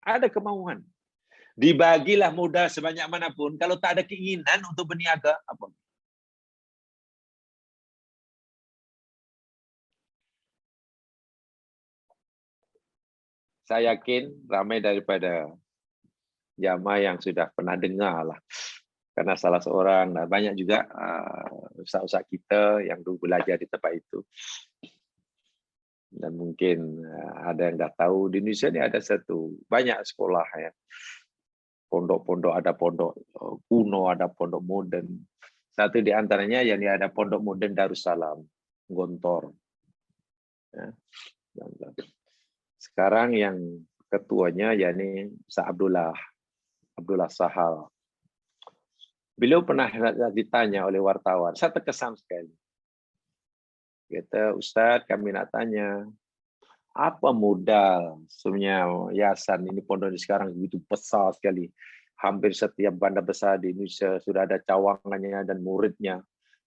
Ada kemauan. Dibagilah modal sebanyak manapun, kalau tak ada keinginan untuk berniaga, apa? Saya yakin ramai daripada jamaah yang sudah pernah dengar lah. Karena salah seorang, banyak juga ustaz-ustaz kita yang dulu belajar di tempat itu. Dan mungkin ada yang dah tahu, di Indonesia ini ada banyak sekolah ya. Pondok-pondok, ada pondok kuno, ada pondok modern. Satu di antaranya yang ada pondok modern Darussalam, Gontor. Ya. Sekarang yang ketuanya yakni Ustaz Abdullah Sahal. Beliau pernah ditanya oleh wartawan, saya terkesan sekali. Kata, Ustaz, kami nak tanya, apa modal sebenarnya yayasan ini, pondok ini sekarang begitu besar sekali. Hampir setiap bandar besar di Indonesia sudah ada cawangannya dan muridnya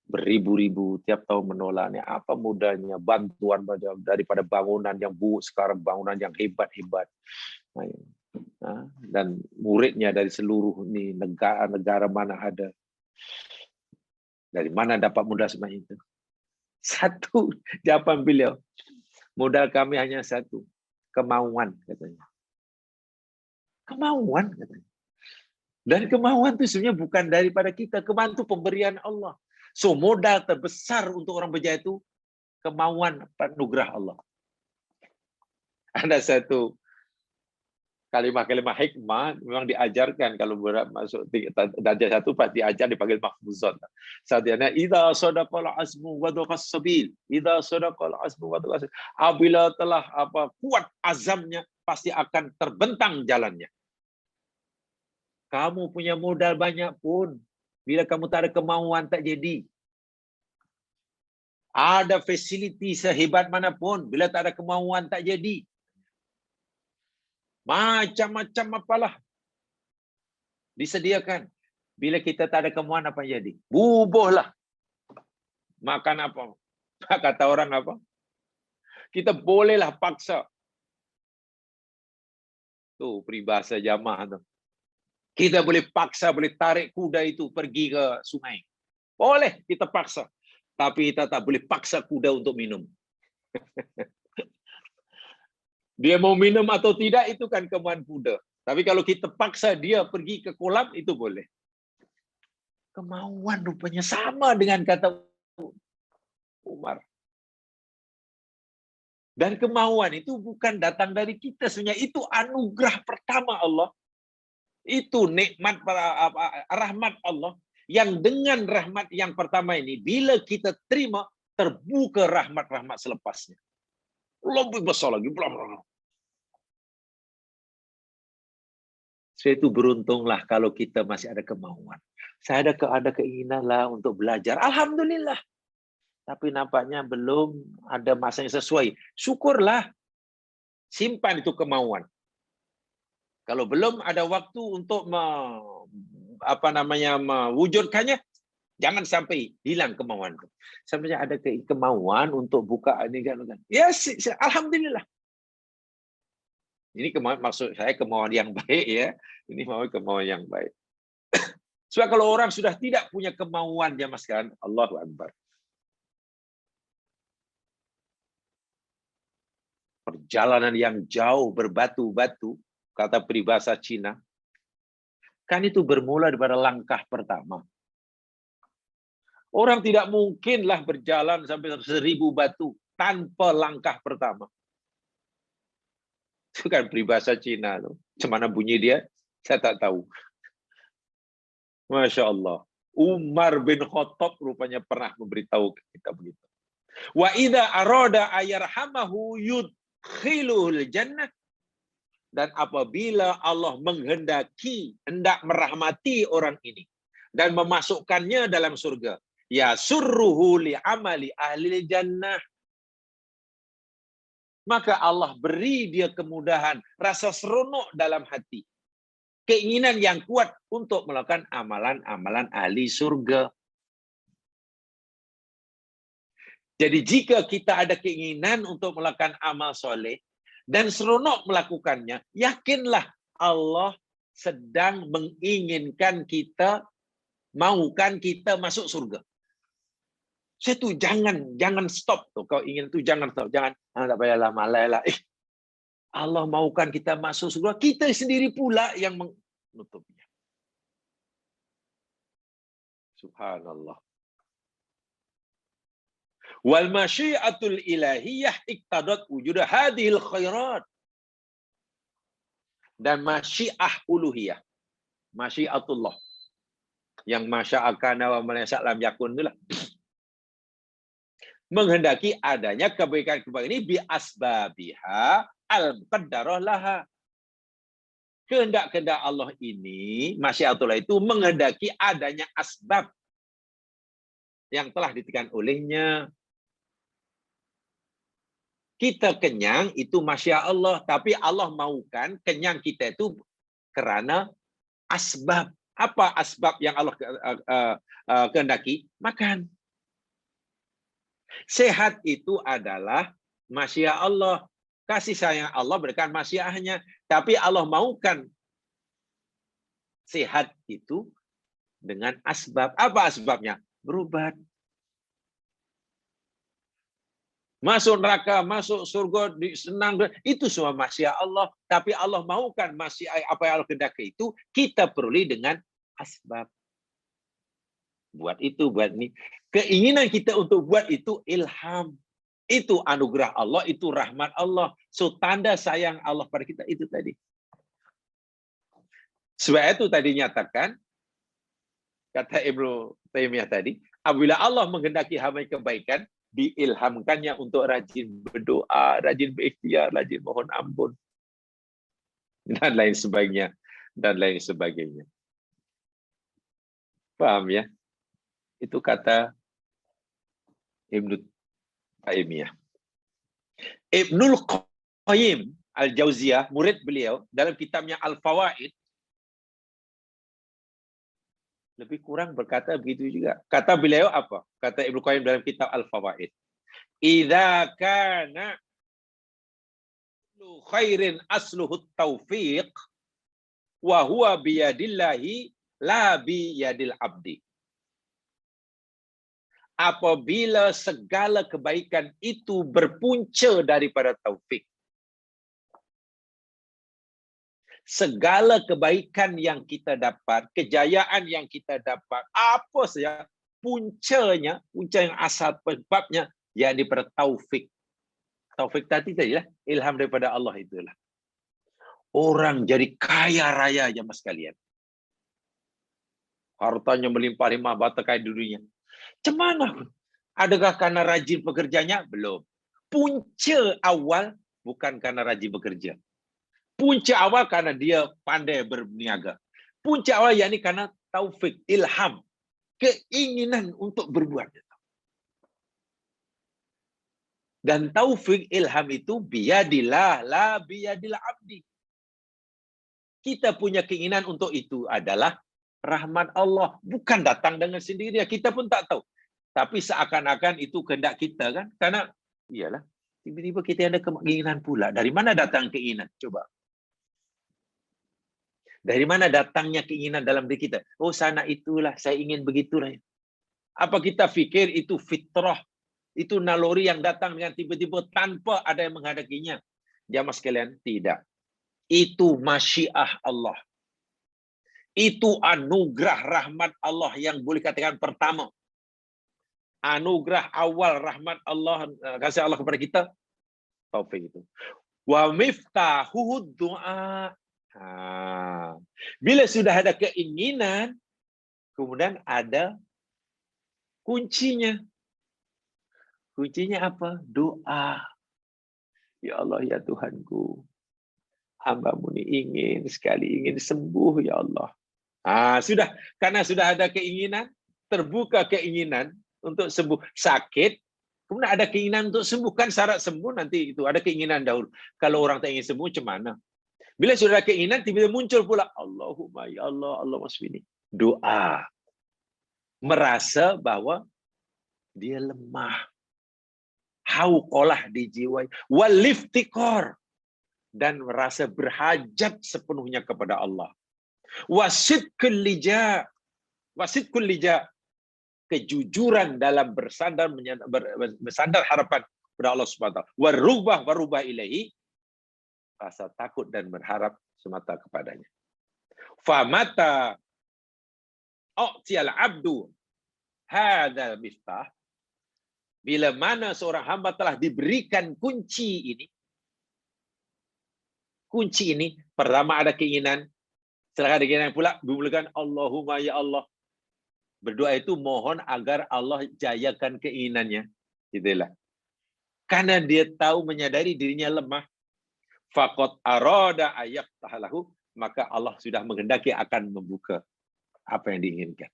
beribu-ribu tiap tahun menolaknya. Apa modalnya? Bantuan daripada bangunan yang buruk sekarang bangunan yang hebat-hebat. Dan muridnya dari seluruh ini negara mana ada. Dari mana dapat modal sebanyak itu? Satu jawaban beliau. Modal kami hanya satu. Kemauan katanya. Kemauan katanya. Dan kemauan itu sebenarnya bukan daripada kita. Kemauan itu pemberian Allah. So modal terbesar untuk orang berjaya itu kemauan anugerah Allah. Ada satu kalimah-kalimah hikmah memang diajarkan kalau masuk darjah satu pasti diajar dipanggil mahfuzat. Satunya idza sadaqal azmu wa dhaqas sabil. Idza sadaqal azmu wa dhaqas. Apabila telah kuat azamnya pasti akan terbentang jalannya. Kamu punya modal banyak pun bila kamu tak ada kemauan tak jadi. Ada fasiliti sehebat manapun bila tak ada kemauan tak jadi. Macam-macam apalah disediakan. Bila kita tak ada kemauan apa yang jadi? Bubuhlah. Makan apa? Kata orang apa? Kita bolehlah paksa. Tuh peribahasa jamaah tu. Kita boleh paksa, boleh tarik kuda itu pergi ke sungai. Boleh kita paksa. Tapi kita tak boleh paksa kuda untuk minum. Dia mau minum atau tidak itu kan kemauan kuda. Tapi kalau kita paksa dia pergi ke kolam itu boleh. Kemauan rupanya sama dengan kata Umar. Dan kemauan itu bukan datang dari kita sebenarnya, itu anugerah pertama Allah. Itu nikmat rahmat Allah yang dengan rahmat yang pertama ini bila kita terima terbuka rahmat-rahmat selepasnya. Lebih besar lagi. Saya itu beruntunglah kalau kita masih ada kemauan. Saya ada keinginan lah untuk belajar. Alhamdulillah. Tapi nampaknya belum ada masa yang sesuai. Syukurlah. Simpan itu kemauan. Kalau belum ada waktu untuk mewujudkannya, jangan sampai hilang kemauan. Sebenarnya ada kemauan untuk buka ini kan. Ya, alhamdulillah. Ini maksud saya kemauan yang baik ya. Ini kemauan yang baik. Sebab kalau orang sudah tidak punya kemauan jamaah sekalian, Allahu Akbar. Perjalanan yang jauh berbatu-batu, kata peribahasa Cina. Kan itu bermula daripada langkah pertama. Orang tidak mungkinlah berjalan sampai 1000 batu tanpa langkah pertama. Itu kan peribahasa Cina tuh. Cemana bunyi dia? Saya tak tahu. Masya Allah. Umar bin Khattab rupanya pernah memberitahu kita begitu. Wa idza arada ayarhamahu yudkhiluhul jannah. Dan apabila Allah hendak merahmati orang ini dan memasukkannya dalam surga, ya surruhu li amali ahli jannah. Maka Allah beri dia kemudahan, rasa seronok dalam hati. Keinginan yang kuat untuk melakukan amalan-amalan ahli surga. Jadi jika kita ada keinginan untuk melakukan amal soleh dan seronok melakukannya, yakinlah Allah sedang menginginkan kita, maukan kita masuk surga. Saya tuh jangan stop tuh. Kau ingin tuh jangan stop, jangan tak payahlah malailah. Allah maukan kita masuk surga, kita sendiri pula yang menutupnya. Subhanallah. Wal masyiatul ilahiyah iqtadat wujud hadhil khairat. Dan masyiah uluhiyah, masyiatullah, yang masya'akana wa masya'lam yakun itulah, menghendaki adanya kebaikan-kebaikan ini bi asbabiha al-muqaddarah laha. Kehendak-kehendak Allah ini, masyiatullah itu menghendaki adanya asbab yang telah ditekan olehnya. Kita kenyang itu masya Allah, tapi Allah maukan kenyang kita itu karena asbab. Apa asbab yang Allah kehendaki? Makan. Sehat itu adalah masya Allah. Kasih sayang Allah berikan masyiahnya. Tapi Allah maukan sehat itu dengan asbab. Apa asbabnya? Berobat. Masuk neraka, masuk surga, senang, itu semua masya Allah. Tapi Allah maukan masih apa yang Allah kehendaki itu kita peroleh dengan asbab. Buat itu, buat ini. Keinginan kita untuk buat itu ilham. Itu anugerah Allah, itu rahmat Allah. So tanda sayang Allah pada kita itu tadi. Sebab itu tadi nyatakan, kata Ibnu Taimiyah tadi, apabila Allah menghendaki hamba kebaikan, diilhamkannya untuk rajin berdoa, rajin berikhtiar, rajin mohon ampun, dan lain sebagainya, dan lain sebagainya. Paham ya? Itu kata Ibnu Taimiyah. Ibnul Qayyim Al-Jauziyah, murid beliau, dalam kitabnya Al-Fawaid, lebih kurang berkata begitu juga. Kata beliau apa? Kata Ibnu Qayyim dalam kitab Al-Fawaid. Idza kana khairin asluhu taufiq wa huwa biyadillahi la biyadil abdi. Apabila segala kebaikan itu berpunca daripada taufik. Segala kebaikan yang kita dapat, kejayaan yang kita dapat, apa saja puncanya, punca yang asal sebabnya, ya daripada taufik. Taufik tadi lah, ilham daripada Allah itulah. Orang jadi kaya raya aja mas kalian. Hartanya melimpah-limpah, bata kaya dunia. Cemana? Adakah karena rajin pekerjanya? Belum. Punca awal bukan karena rajin bekerja. Punca awal karena dia pandai berniaga. Punca awal yakni karena taufik, ilham, keinginan untuk berbuat. Dan taufik, ilham itu biyadillah, la biyadil abdi. Kita punya keinginan untuk itu adalah rahmat Allah. Bukan datang dengan sendirinya. Kita pun tak tahu. Tapi seakan-akan itu kehendak kita kan. Karena, iyalah, tiba-tiba kita ada keinginan pula. Dari mana datang keinginan? Coba. Dari mana datangnya keinginan dalam diri kita? Oh, sana itulah, saya ingin begitulah. Apa kita fikir itu fitrah? Itu naluri yang datang dengan tiba-tiba tanpa ada yang menghadapinya? Jamaah sekalian, tidak. Itu masyiah Allah. Itu anugerah rahmat Allah yang boleh katakan pertama. Anugerah awal rahmat Allah, kasih Allah kepada kita, taufik itu. Wa miftahuhud du'a. Bila sudah ada keinginan, kemudian ada kuncinya. Kuncinya apa? Doa. Ya Allah, ya Tuhanku, hamba-Mu ini ingin sembuh, ya Allah. Sudah, karena sudah ada keinginan, terbuka keinginan untuk sembuh sakit, kemudian ada keinginan untuk sembuh. Kan syarat sembuh nanti itu ada keinginan dahulu. Kalau orang tak ingin sembuh, macam mana? Bila sudah ada keinginan, tiba-tiba muncul pula, Allahumma ya Allah, Allah masbini. Doa. Merasa bahwa dia lemah. Hauqalah dijiwai. Waliftikor. Dan merasa berhajat sepenuhnya kepada Allah. Wasidkul lija, kejujuran dalam bersandar harapan kepada Allah Subhanahu wa taala. Warubah ilahi, rasa takut dan berharap semata kepadanya. Famata u'tiyal abdu hadzal miftah, bila mana seorang hamba telah diberikan kunci ini, pertama ada keinginan. Setelah ada keinginan pula, dimulakan Allahumma ya Allah. Berdoa itu mohon agar Allah jayakan keinginannya. Itulah. Karena dia tahu, menyadari dirinya lemah. Faqad arada ayyaftahalahu, maka Allah sudah menghendaki akan membuka apa yang diinginkan.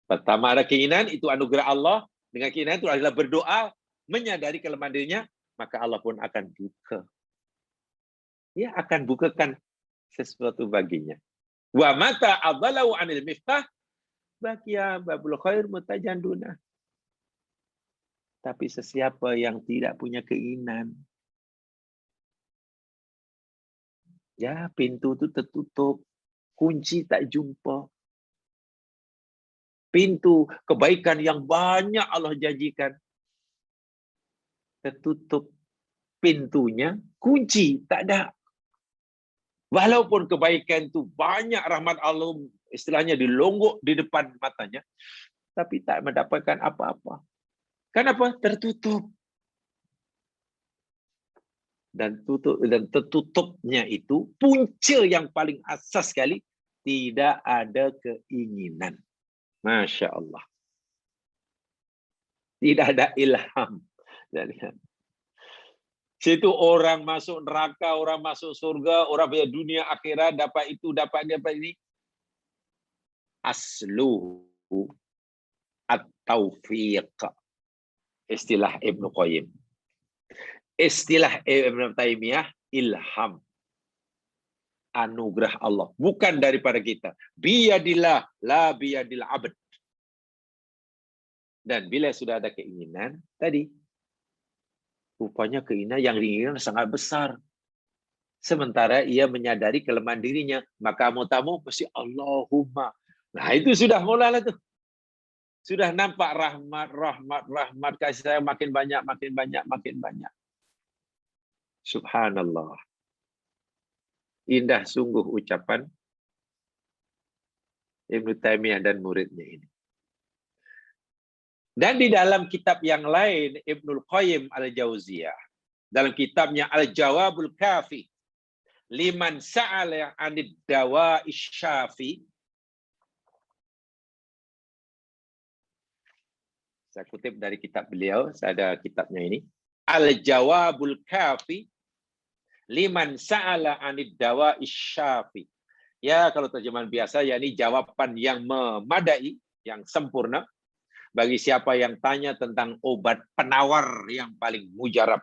Pertama ada keinginan, itu anugerah Allah. Dengan keinginan itu adalah berdoa, menyadari kelemahan dirinya, maka Allah pun akan buka. Dia akan bukakan sesuatu baginya. Wa mata adzalau anil miftah baqiya babul khair mutajanduna. Tapi sesiapa yang tidak punya keinginan, ya pintu itu tertutup, kunci tak jumpa. Pintu kebaikan yang banyak Allah janjikan tertutup pintunya, kunci tak ada. Walaupun kebaikan itu banyak, rahmat Allah istilahnya dilonggok di depan matanya, tapi tak mendapatkan apa-apa. Kenapa? Tertutup. Dan tertutupnya itu punca yang paling asas sekali, tidak ada keinginan. Masya Allah. Tidak ada ilham. Situ orang masuk neraka, orang masuk surga, orang punya dunia akhirat, dapat itu, dapat ini. Asluhu at-taufiq. Istilah Ibnu Qayyim. Istilah Ibnu Taimiyah, ilham. Anugerah Allah. Bukan daripada kita. Biyadillah, la biyadil abd. Dan bila sudah ada keinginan, tadi, rupanya keinginan yang diinginkan sangat besar. Sementara ia menyadari kelemahan dirinya, maka tamu mesti Allahumma. Nah itu sudah mulalah tuh. Sudah nampak rahmat kasih sayang makin banyak. Subhanallah. Indah sungguh ucapan Ibnu Taimiyah dan muridnya ini. Dan di dalam kitab yang lain, Ibnul Qayyim Al-Jauziyah, dalam kitabnya Al-Jawabul Kafi, liman sa'ala 'anid dawa'i syafi, saya kutip dari kitab beliau, saya ada kitabnya ini, Al-Jawabul Kafi, liman sa'ala 'anid dawa'i syafi. Ya, kalau terjemahan biasa, yakni jawaban yang memadai, yang sempurna, bagi siapa yang tanya tentang obat penawar yang paling mujarab.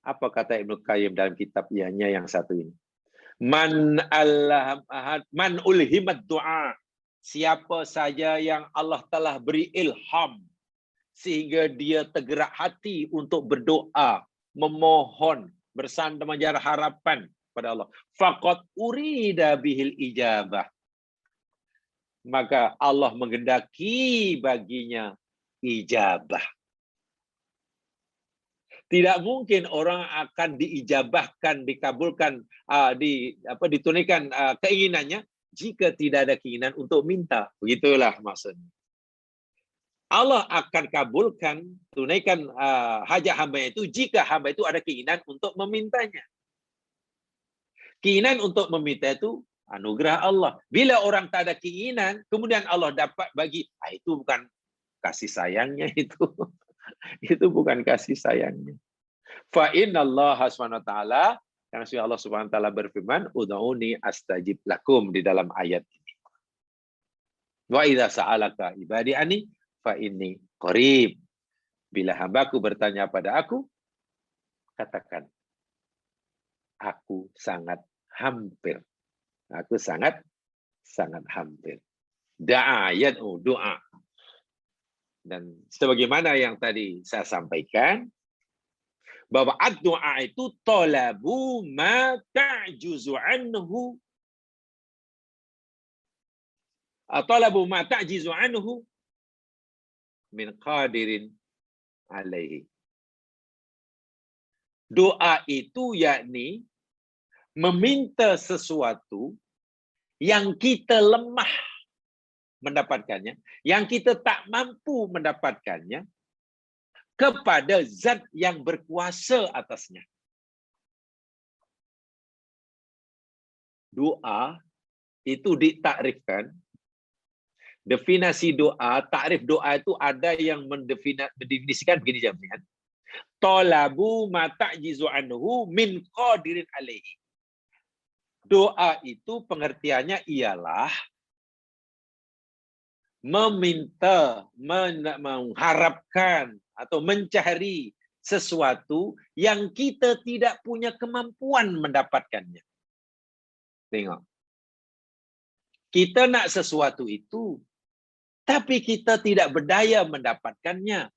Apa kata Ibnu Qayyim dalam kitabnya yang satu ini? Man ulhimat du'a. Siapa saja yang Allah telah beri ilham sehingga dia tergerak hati untuk berdoa, memohon, bersandar menjadi harapan pada Allah. Faqad urida bihil ijabah. Maka Allah menghendaki baginya ijabah. Tidak mungkin orang akan diijabahkan, dikabulkan, ditunaikan keinginannya jika tidak ada keinginan untuk minta. Begitulah maksudnya. Allah akan kabulkan, tunaikan hajat hamba itu jika hamba itu ada keinginan untuk memintanya. Keinginan untuk meminta itu anugerah Allah. Bila orang tak ada keinginan, kemudian Allah dapat bagi, itu bukan kasih sayangnya itu. Itu bukan kasih sayangnya. Fa innallaha subhanahu wa ta'ala, karena Allah subhanahu wa ta'ala berfirman, ud'uni astajib lakum di dalam ayat ini. Wa idza sa'alaka ibadi anni fa inni qarib. Bila hambaku bertanya pada aku, katakan, aku sangat hampir. Aku sangat hampir. Da'a yad'u doa. Dan sebagaimana yang tadi saya sampaikan, bahwa ad-doa itu talabu ma ta'juzu anhu. Talabu ma ta'jizu anhu min qadirin alaihi. Doa itu yakni meminta sesuatu yang kita lemah mendapatkannya, yang kita tak mampu mendapatkannya, kepada zat yang berkuasa atasnya. Doa itu ditakrifkan, definisi doa, takrif doa itu ada yang mendefinisikan begini jaminan. Talabu ma ta'jizu anhu min qadirin alaihi. Doa itu pengertiannya ialah meminta, mengharapkan atau mencari sesuatu yang kita tidak punya kemampuan mendapatkannya. Tengok. Kita nak sesuatu itu, tapi kita tidak berdaya mendapatkannya.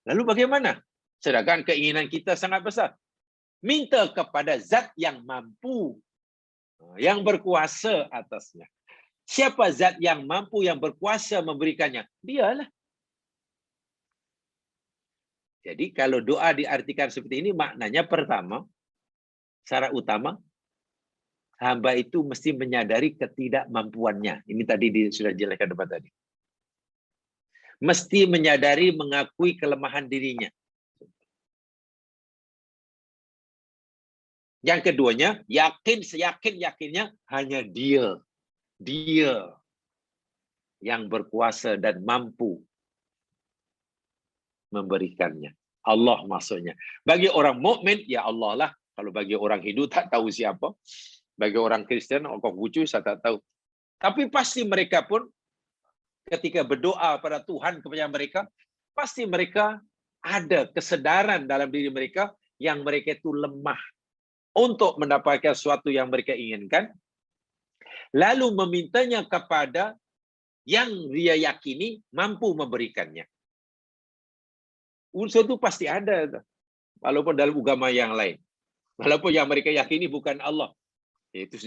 Lalu bagaimana? Sedangkan keinginan kita sangat besar. Minta kepada zat yang mampu, yang berkuasa atasnya. Siapa zat yang mampu, yang berkuasa memberikannya? Dialah. Jadi kalau doa diartikan seperti ini, maknanya pertama, syarat utama, hamba itu mesti menyadari ketidakmampuannya. Ini tadi sudah jelaskan depan tadi. Mesti menyadari, mengakui kelemahan dirinya. Yang keduanya, yakin seyakin-yakinnya hanya Dia yang berkuasa dan mampu memberikannya. Allah maksudnya. Bagi orang mukmin, ya Allah lah. Kalau bagi orang Hindu tak tahu siapa. Bagi orang Kristen, orang Konghucu saya tak tahu. Tapi pasti mereka pun ketika berdoa pada Tuhan kepada mereka, pasti mereka ada kesadaran dalam diri mereka yang mereka itu lemah untuk mendapatkan sesuatu yang mereka inginkan, lalu memintanya kepada yang dia yakini mampu memberikannya. Unsur itu pasti ada, walaupun dalam agama yang lain, walaupun yang mereka yakini bukan Allah, itu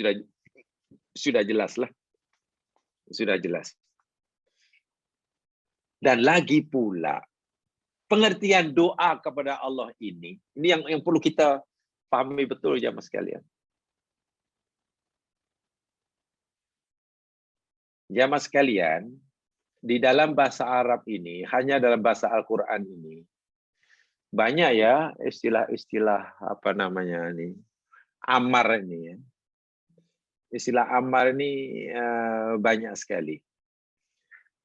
sudah jelas lah, sudah jelas. Dan lagi pula pengertian doa kepada Allah ini yang perlu kita pahami betul jemaah sekalian. Jemaah sekalian, di dalam bahasa Arab ini, hanya dalam bahasa Al-Quran ini, banyak ya istilah-istilah apa namanya ini, amar ini ya. Istilah amar ini banyak sekali.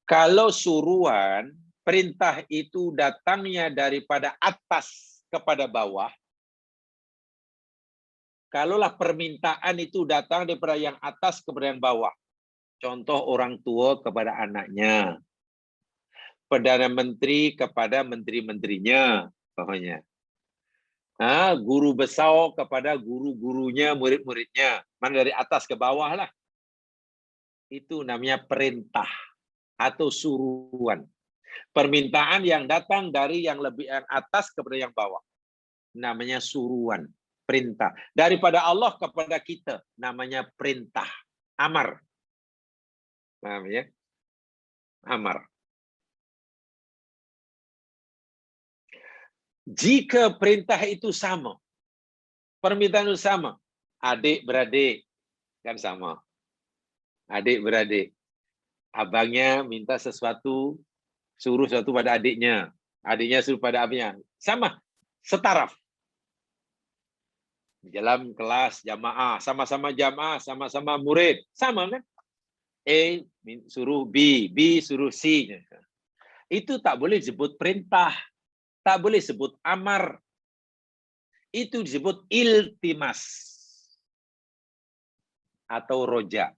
Kalau suruhan, perintah itu datangnya daripada atas kepada bawah, kalaulah permintaan itu datang daripada yang atas kepada yang bawah, contoh orang tua kepada anaknya, Perdana Menteri kepada menteri-menterinya, pokoknya. Guru besar kepada guru-gurunya, murid-muridnya. Mana dari atas ke bawah lah. Itu namanya perintah atau suruhan. Permintaan yang datang dari yang atas kepada yang bawah. Namanya suruhan, perintah. Daripada Allah kepada kita, namanya perintah. Amar. Paham ya? Amar. Jika perintah itu sama, permintaan itu sama, adik-beradik kan sama. Adik-beradik. Abangnya minta sesuatu, suruh sesuatu pada adiknya. Adiknya suruh pada abangnya. Sama, setaraf. Dalam kelas jamaah, sama-sama jamaah, sama-sama murid. Sama kan? A suruh B, B suruh C. Itu tak boleh disebut perintah. Tak boleh sebut amar. Itu disebut iltimas. Atau roja.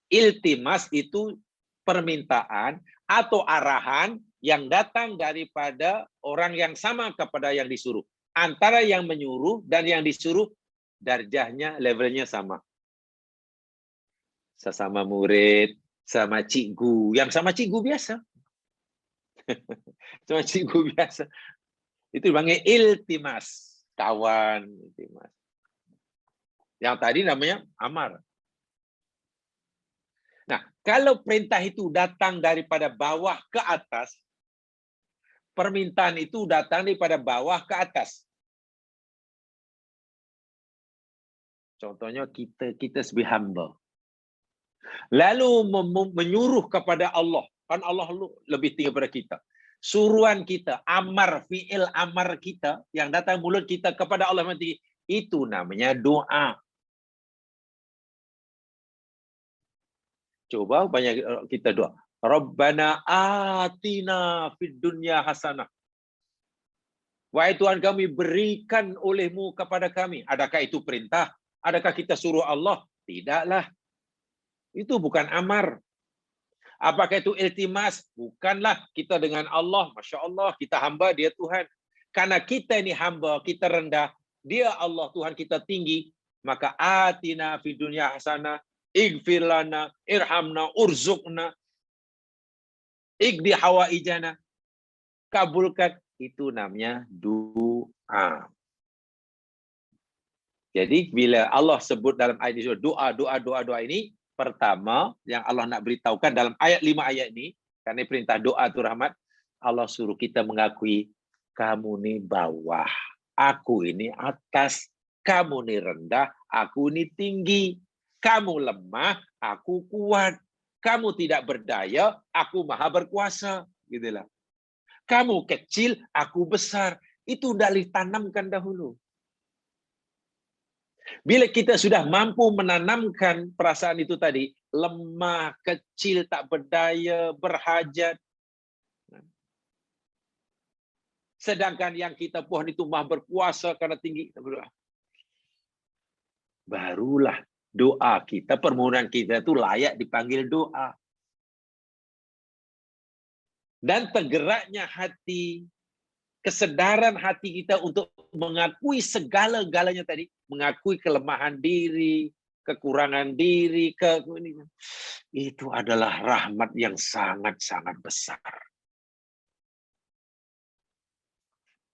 Iltimas itu permintaan atau arahan yang datang daripada orang yang sama kepada yang disuruh. Antara yang menyuruh dan yang disuruh, darjahnya, levelnya sama. Sesama murid, sama cikgu. Yang sama cikgu biasa. Sama cikgu biasa. Itu dipanggil iltimas. Kawan. Iltimas. Yang tadi namanya amar. Nah, kalau perintah itu datang daripada bawah ke atas, permintaan itu datang daripada bawah ke atas. Contohnya kita sebagai hamba. Lalu menyuruh kepada Allah. Kan Allah lebih tinggi daripada kita. Suruhan kita, amar, fi'il amar kita, yang datang mulut kita kepada Allah nanti, itu namanya doa. Coba banyak kita doa. Rabbana atina fid dunya hasanah. Wahai Tuhan kami, berikan olehmu kepada kami. Adakah itu perintah? Adakah kita suruh Allah? Tidaklah. Itu bukan amar. Apakah itu iltimas? Bukanlah. Kita dengan Allah, Masya Allah, kita hamba, dia Tuhan. Karena kita ini hamba, kita rendah, dia Allah, Tuhan kita tinggi, maka atina fid dunya hasanah, ighfir lana, irhamna, urzukna, igdi hawaijana. Kabulkan. Itu namanya doa. Jadi bila Allah sebut dalam ayat ini doa ini, pertama yang Allah nak beritahukan dalam ayat 5 ayat ini, karena perintah doa itu rahmat, Allah suruh kita mengakui kamu ni bawah, aku ini atas, kamu ni rendah, aku ni tinggi, kamu lemah, aku kuat, kamu tidak berdaya, aku maha berkuasa, gitulah. Kamu kecil, aku besar. Itu dah ditanamkan dahulu. Bila kita sudah mampu menanamkan perasaan itu tadi, lemah, kecil, tak berdaya, berhajat. Sedangkan yang kita pohon itu maha berkuasa karena tinggi. Barulah doa kita, permohonan kita itu layak dipanggil doa. Dan tergeraknya hati, kesedaran hati kita untuk mengakui segala-galanya tadi, mengakui kelemahan diri, kekurangan diri, itu adalah rahmat yang sangat-sangat besar.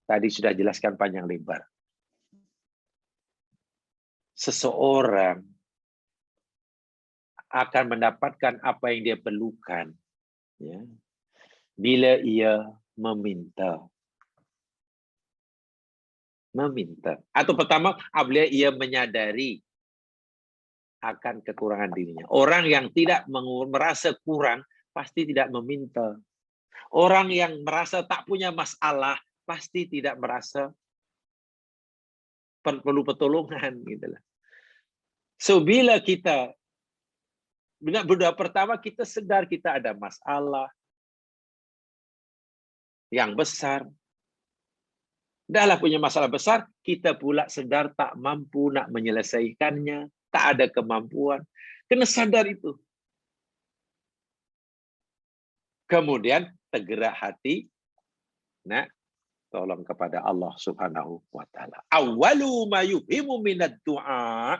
Tadi sudah jelaskan panjang lebar. Seseorang akan mendapatkan apa yang dia perlukan, ya, bila ia meminta. Atau pertama, apabila ia menyadari akan kekurangan dirinya. Orang yang tidak merasa kurang, pasti tidak meminta. Orang yang merasa tak punya masalah, pasti tidak merasa perlu pertolongan. Gitulah. So, bila kita berdoa pertama, kita sedar kita ada masalah yang besar. Dahlah punya masalah besar, kita pula sedar tak mampu nak menyelesaikannya, tak ada kemampuan. Kena sadar itu. Kemudian tergerak hati, nak tolong kepada Allah Subhanahu wa taala. Awwalu ma yufhimu minad du'a,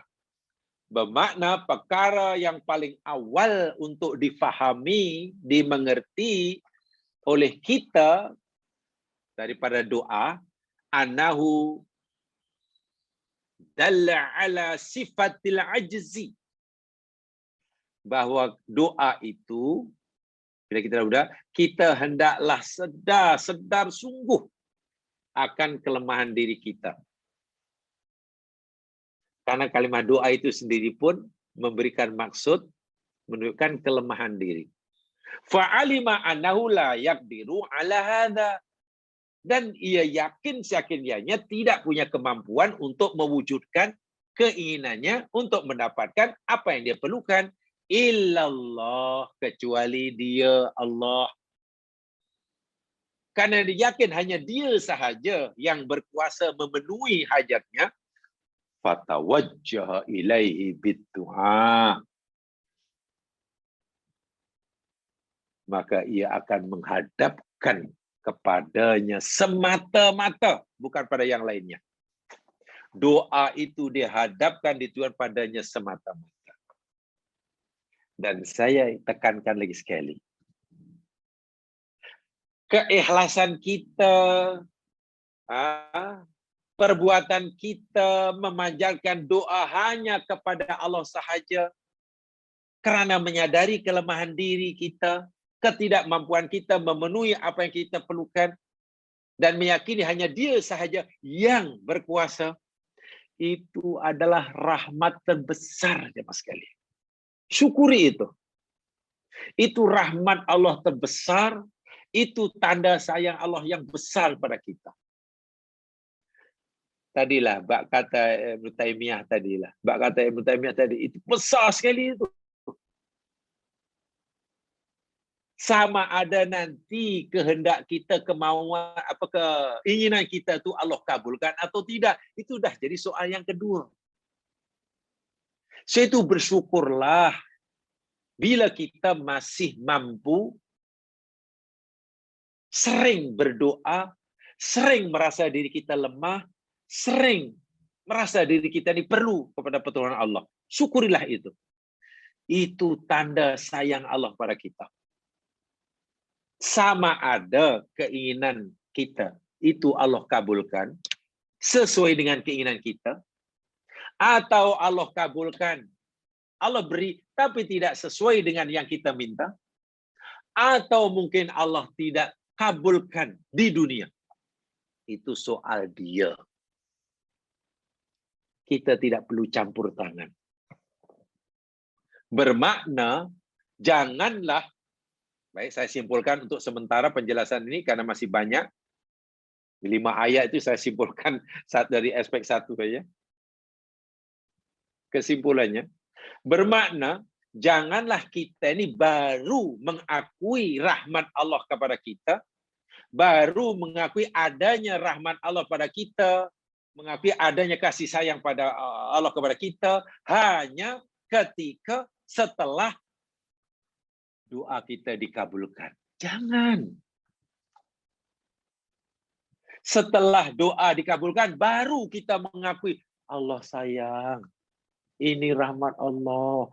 bermakna perkara yang paling awal untuk difahami, dimengerti oleh kita daripada doa, annahu dalla ala sifatil ajzi, bahwa doa itu bila kita dah kita hendaklah sedar sungguh akan kelemahan diri kita. Karena kalimat doa itu sendiri pun memberikan maksud menunjukkan kelemahan diri. Fa'alima annahu la yaqdiru ala hadza. Dan ia yakin seyakin-yakinnya tidak punya kemampuan untuk mewujudkan keinginannya untuk mendapatkan apa yang dia perlukan. Illallah, kecuali dia Allah. Karena dia yakin hanya dia sahaja yang berkuasa memenuhi hajatnya. Fatawajjaha ilaihi bid-du'a. Maka ia akan menghadapkan kepadanya semata-mata, bukan pada yang lainnya. Doa itu dihadapkan di Tuhan padanya semata-mata. Dan saya tekankan lagi sekali. Keikhlasan kita, perbuatan kita memanjatkan doa hanya kepada Allah sahaja, karena menyadari kelemahan diri kita, ketidakmampuan kita memenuhi apa yang kita perlukan, dan meyakini hanya dia sahaja yang berkuasa, itu adalah rahmat terbesar, jemaah sekalian. Syukuri itu. Itu rahmat Allah terbesar, itu tanda sayang Allah yang besar pada kita. Tadilah, bak kata Ibnu Taimiyah tadilah. Bak kata Ibnu Taimiyah tadi, itu besar sekali itu. Sama ada nanti kehendak kita, kemauan, keinginan kita itu Allah kabulkan atau tidak, itu dah jadi soal yang kedua. So itu bersyukurlah bila kita masih mampu sering berdoa, sering merasa diri kita lemah, sering merasa diri kita ini perlu kepada pertolongan Allah. Syukurilah itu. Itu tanda sayang Allah pada kita. Sama ada keinginan kita itu Allah kabulkan sesuai dengan keinginan kita, atau Allah kabulkan, Allah beri tapi tidak sesuai dengan yang kita minta, atau mungkin Allah tidak kabulkan di dunia. Itu soal dia. Kita tidak perlu campur tangan. Bermakna janganlah, baik, saya simpulkan untuk sementara penjelasan ini karena masih banyak. 5 ayat itu saya simpulkan dari aspek satu saja. Kesimpulannya, bermakna janganlah kita ini baru mengakui rahmat Allah kepada kita, baru mengakui adanya rahmat Allah pada kita, mengakui adanya kasih sayang pada Allah kepada kita, hanya ketika setelah doa kita dikabulkan. Jangan. Setelah doa dikabulkan, baru kita mengakui, Allah sayang, ini rahmat Allah.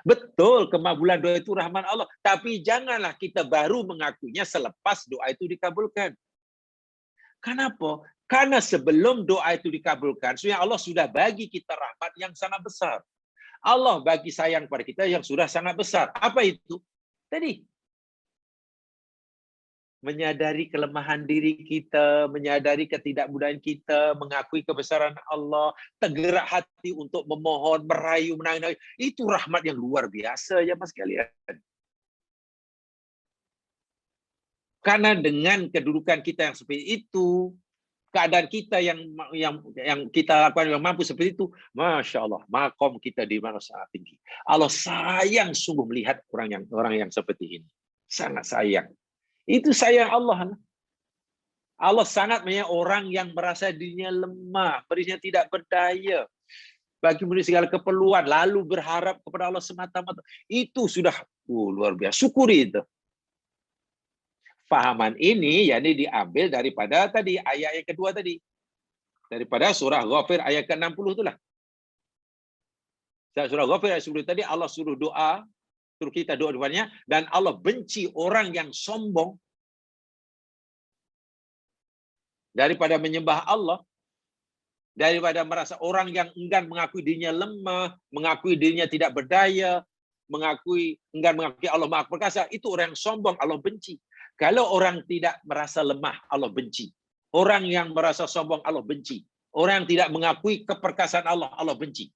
Betul, kemabulan doa itu rahmat Allah. Tapi janganlah kita baru mengakuinya selepas doa itu dikabulkan. Kenapa? Karena sebelum doa itu dikabulkan, sebenarnya Allah sudah bagi kita rahmat yang sangat besar. Allah bagi sayang pada kita yang sudah sangat besar. Apa itu? Tadi, menyadari kelemahan diri kita, menyadari ketidakmudahan kita, mengakui kebesaran Allah, tergerak hati untuk memohon, merayu, menangis. Itu rahmat yang luar biasa ya Mas kalian. Karena dengan kedudukan kita yang seperti itu, keadaan kita yang kita lakukan yang mampu seperti itu, Masya Allah, makom kita di mana sangat tinggi. Allah sayang sungguh melihat orang yang seperti ini. Sangat sayang. Itu sayang Allah. Allah sangat menyayangi orang yang merasa dirinya lemah, dirinya tidak berdaya, bagi memenuhi segala keperluan, lalu berharap kepada Allah semata-mata. Itu sudah luar biasa. Syukuri itu. Fahaman ini yakni diambil daripada tadi ayat yang kedua tadi. Daripada surah Ghafir ayat ke-60 itulah. Surah Ghafir ayat 10 tadi Allah suruh doa, suruh kita doa depannya, dan Allah benci orang yang sombong daripada menyembah Allah, daripada merasa orang yang enggan mengakui dirinya lemah, mengakui dirinya tidak berdaya, enggan mengakui Allah Maha Perkasa, itu orang yang sombong Allah benci. Kalau orang tidak merasa lemah, Allah benci. Orang yang merasa sombong, Allah benci. Orang yang tidak mengakui keperkasaan Allah, Allah benci.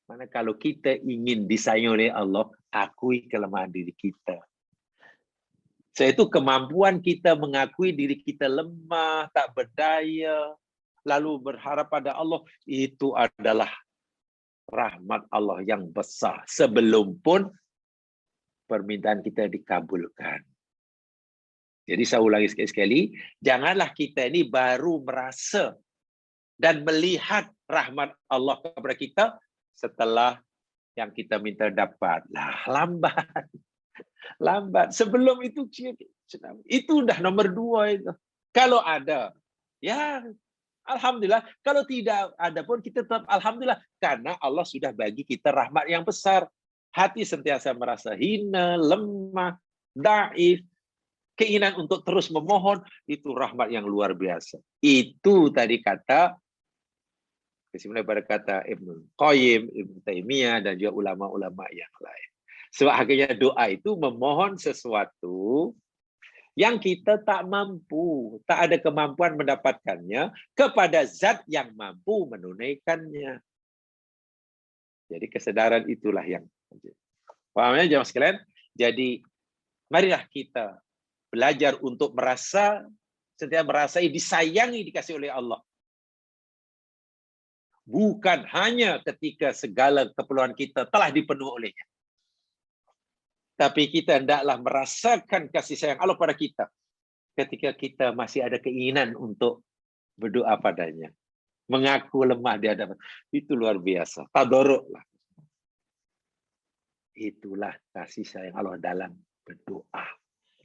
Mana kalau kita ingin disayangi oleh Allah, akui kelemahan diri kita. Yaitu kemampuan kita mengakui diri kita lemah, tak berdaya, lalu berharap pada Allah, itu adalah rahmat Allah yang besar. Sebelum pun permintaan kita dikabulkan. Jadi saya ulangi sekali-sekali, janganlah kita ini baru merasa dan melihat rahmat Allah kepada kita setelah yang kita minta dapat. Lah, lambat. Lambat. Sebelum itu udah nomor 2 itu. Kalau ada, ya alhamdulillah. Kalau tidak ada pun kita tetap alhamdulillah karena Allah sudah bagi kita rahmat yang besar. Hati sentiasa merasa hina, lemah, dhaif, keinginan untuk terus memohon, itu rahmat yang luar biasa. Itu tadi kata kesimpulan pada kata Ibnu Qayyim, Ibnu Taimiyah, dan juga ulama-ulama yang lain. Sebab akhirnya doa itu memohon sesuatu yang kita tak mampu, tak ada kemampuan mendapatkannya kepada zat yang mampu menunaikannya. Jadi kesadaran itulah yang pahamnya jemaah sekalian. Jadi marilah kita belajar untuk setiap merasai disayangi, dikasih oleh Allah. Bukan hanya ketika segala keperluan kita telah dipenuhi olehnya. Tapi kita hendaklah merasakan kasih sayang Allah pada kita ketika kita masih ada keinginan untuk berdoa padanya. Mengaku lemah di hadapan. Itu luar biasa. Tadarruklah. Itulah kasih sayang Allah dalam berdoa.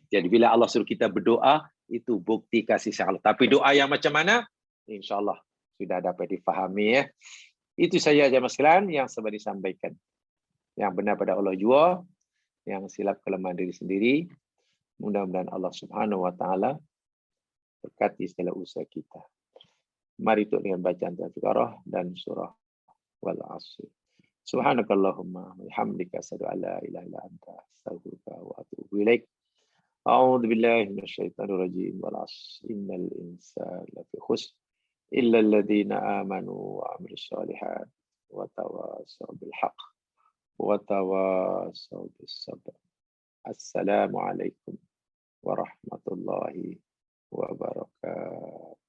Jadi bila Allah suruh kita berdoa, itu bukti kasih sayang Allah. Tapi doa yang macam mana? Insya Allah sudah dapat difahami ya. Itu saja jemaah sekalian yang sempat disampaikan. Yang benar pada Allah jua, yang silap kelemahan diri sendiri. Mudah-mudahan Allah Subhanahu wa taala berkati segala usaha kita. Mari untuk dengan bacaan Al-Fatihah dan surah Wal 'Ashr. Subhanakallahumma wa bihamdika asyhadu an la ilaha illa anta astaghfiruka wa atubu ilaik. A'udzu billahi minasyaitonir rajim. Wal 'ashr innal insana lafi khusr illa alladziina aamanu wa 'amilus shalihat wa tawassaw bil haqq wa tawassaw bis sabr. Assalamualaikum warahmatullahi wabarakatuh.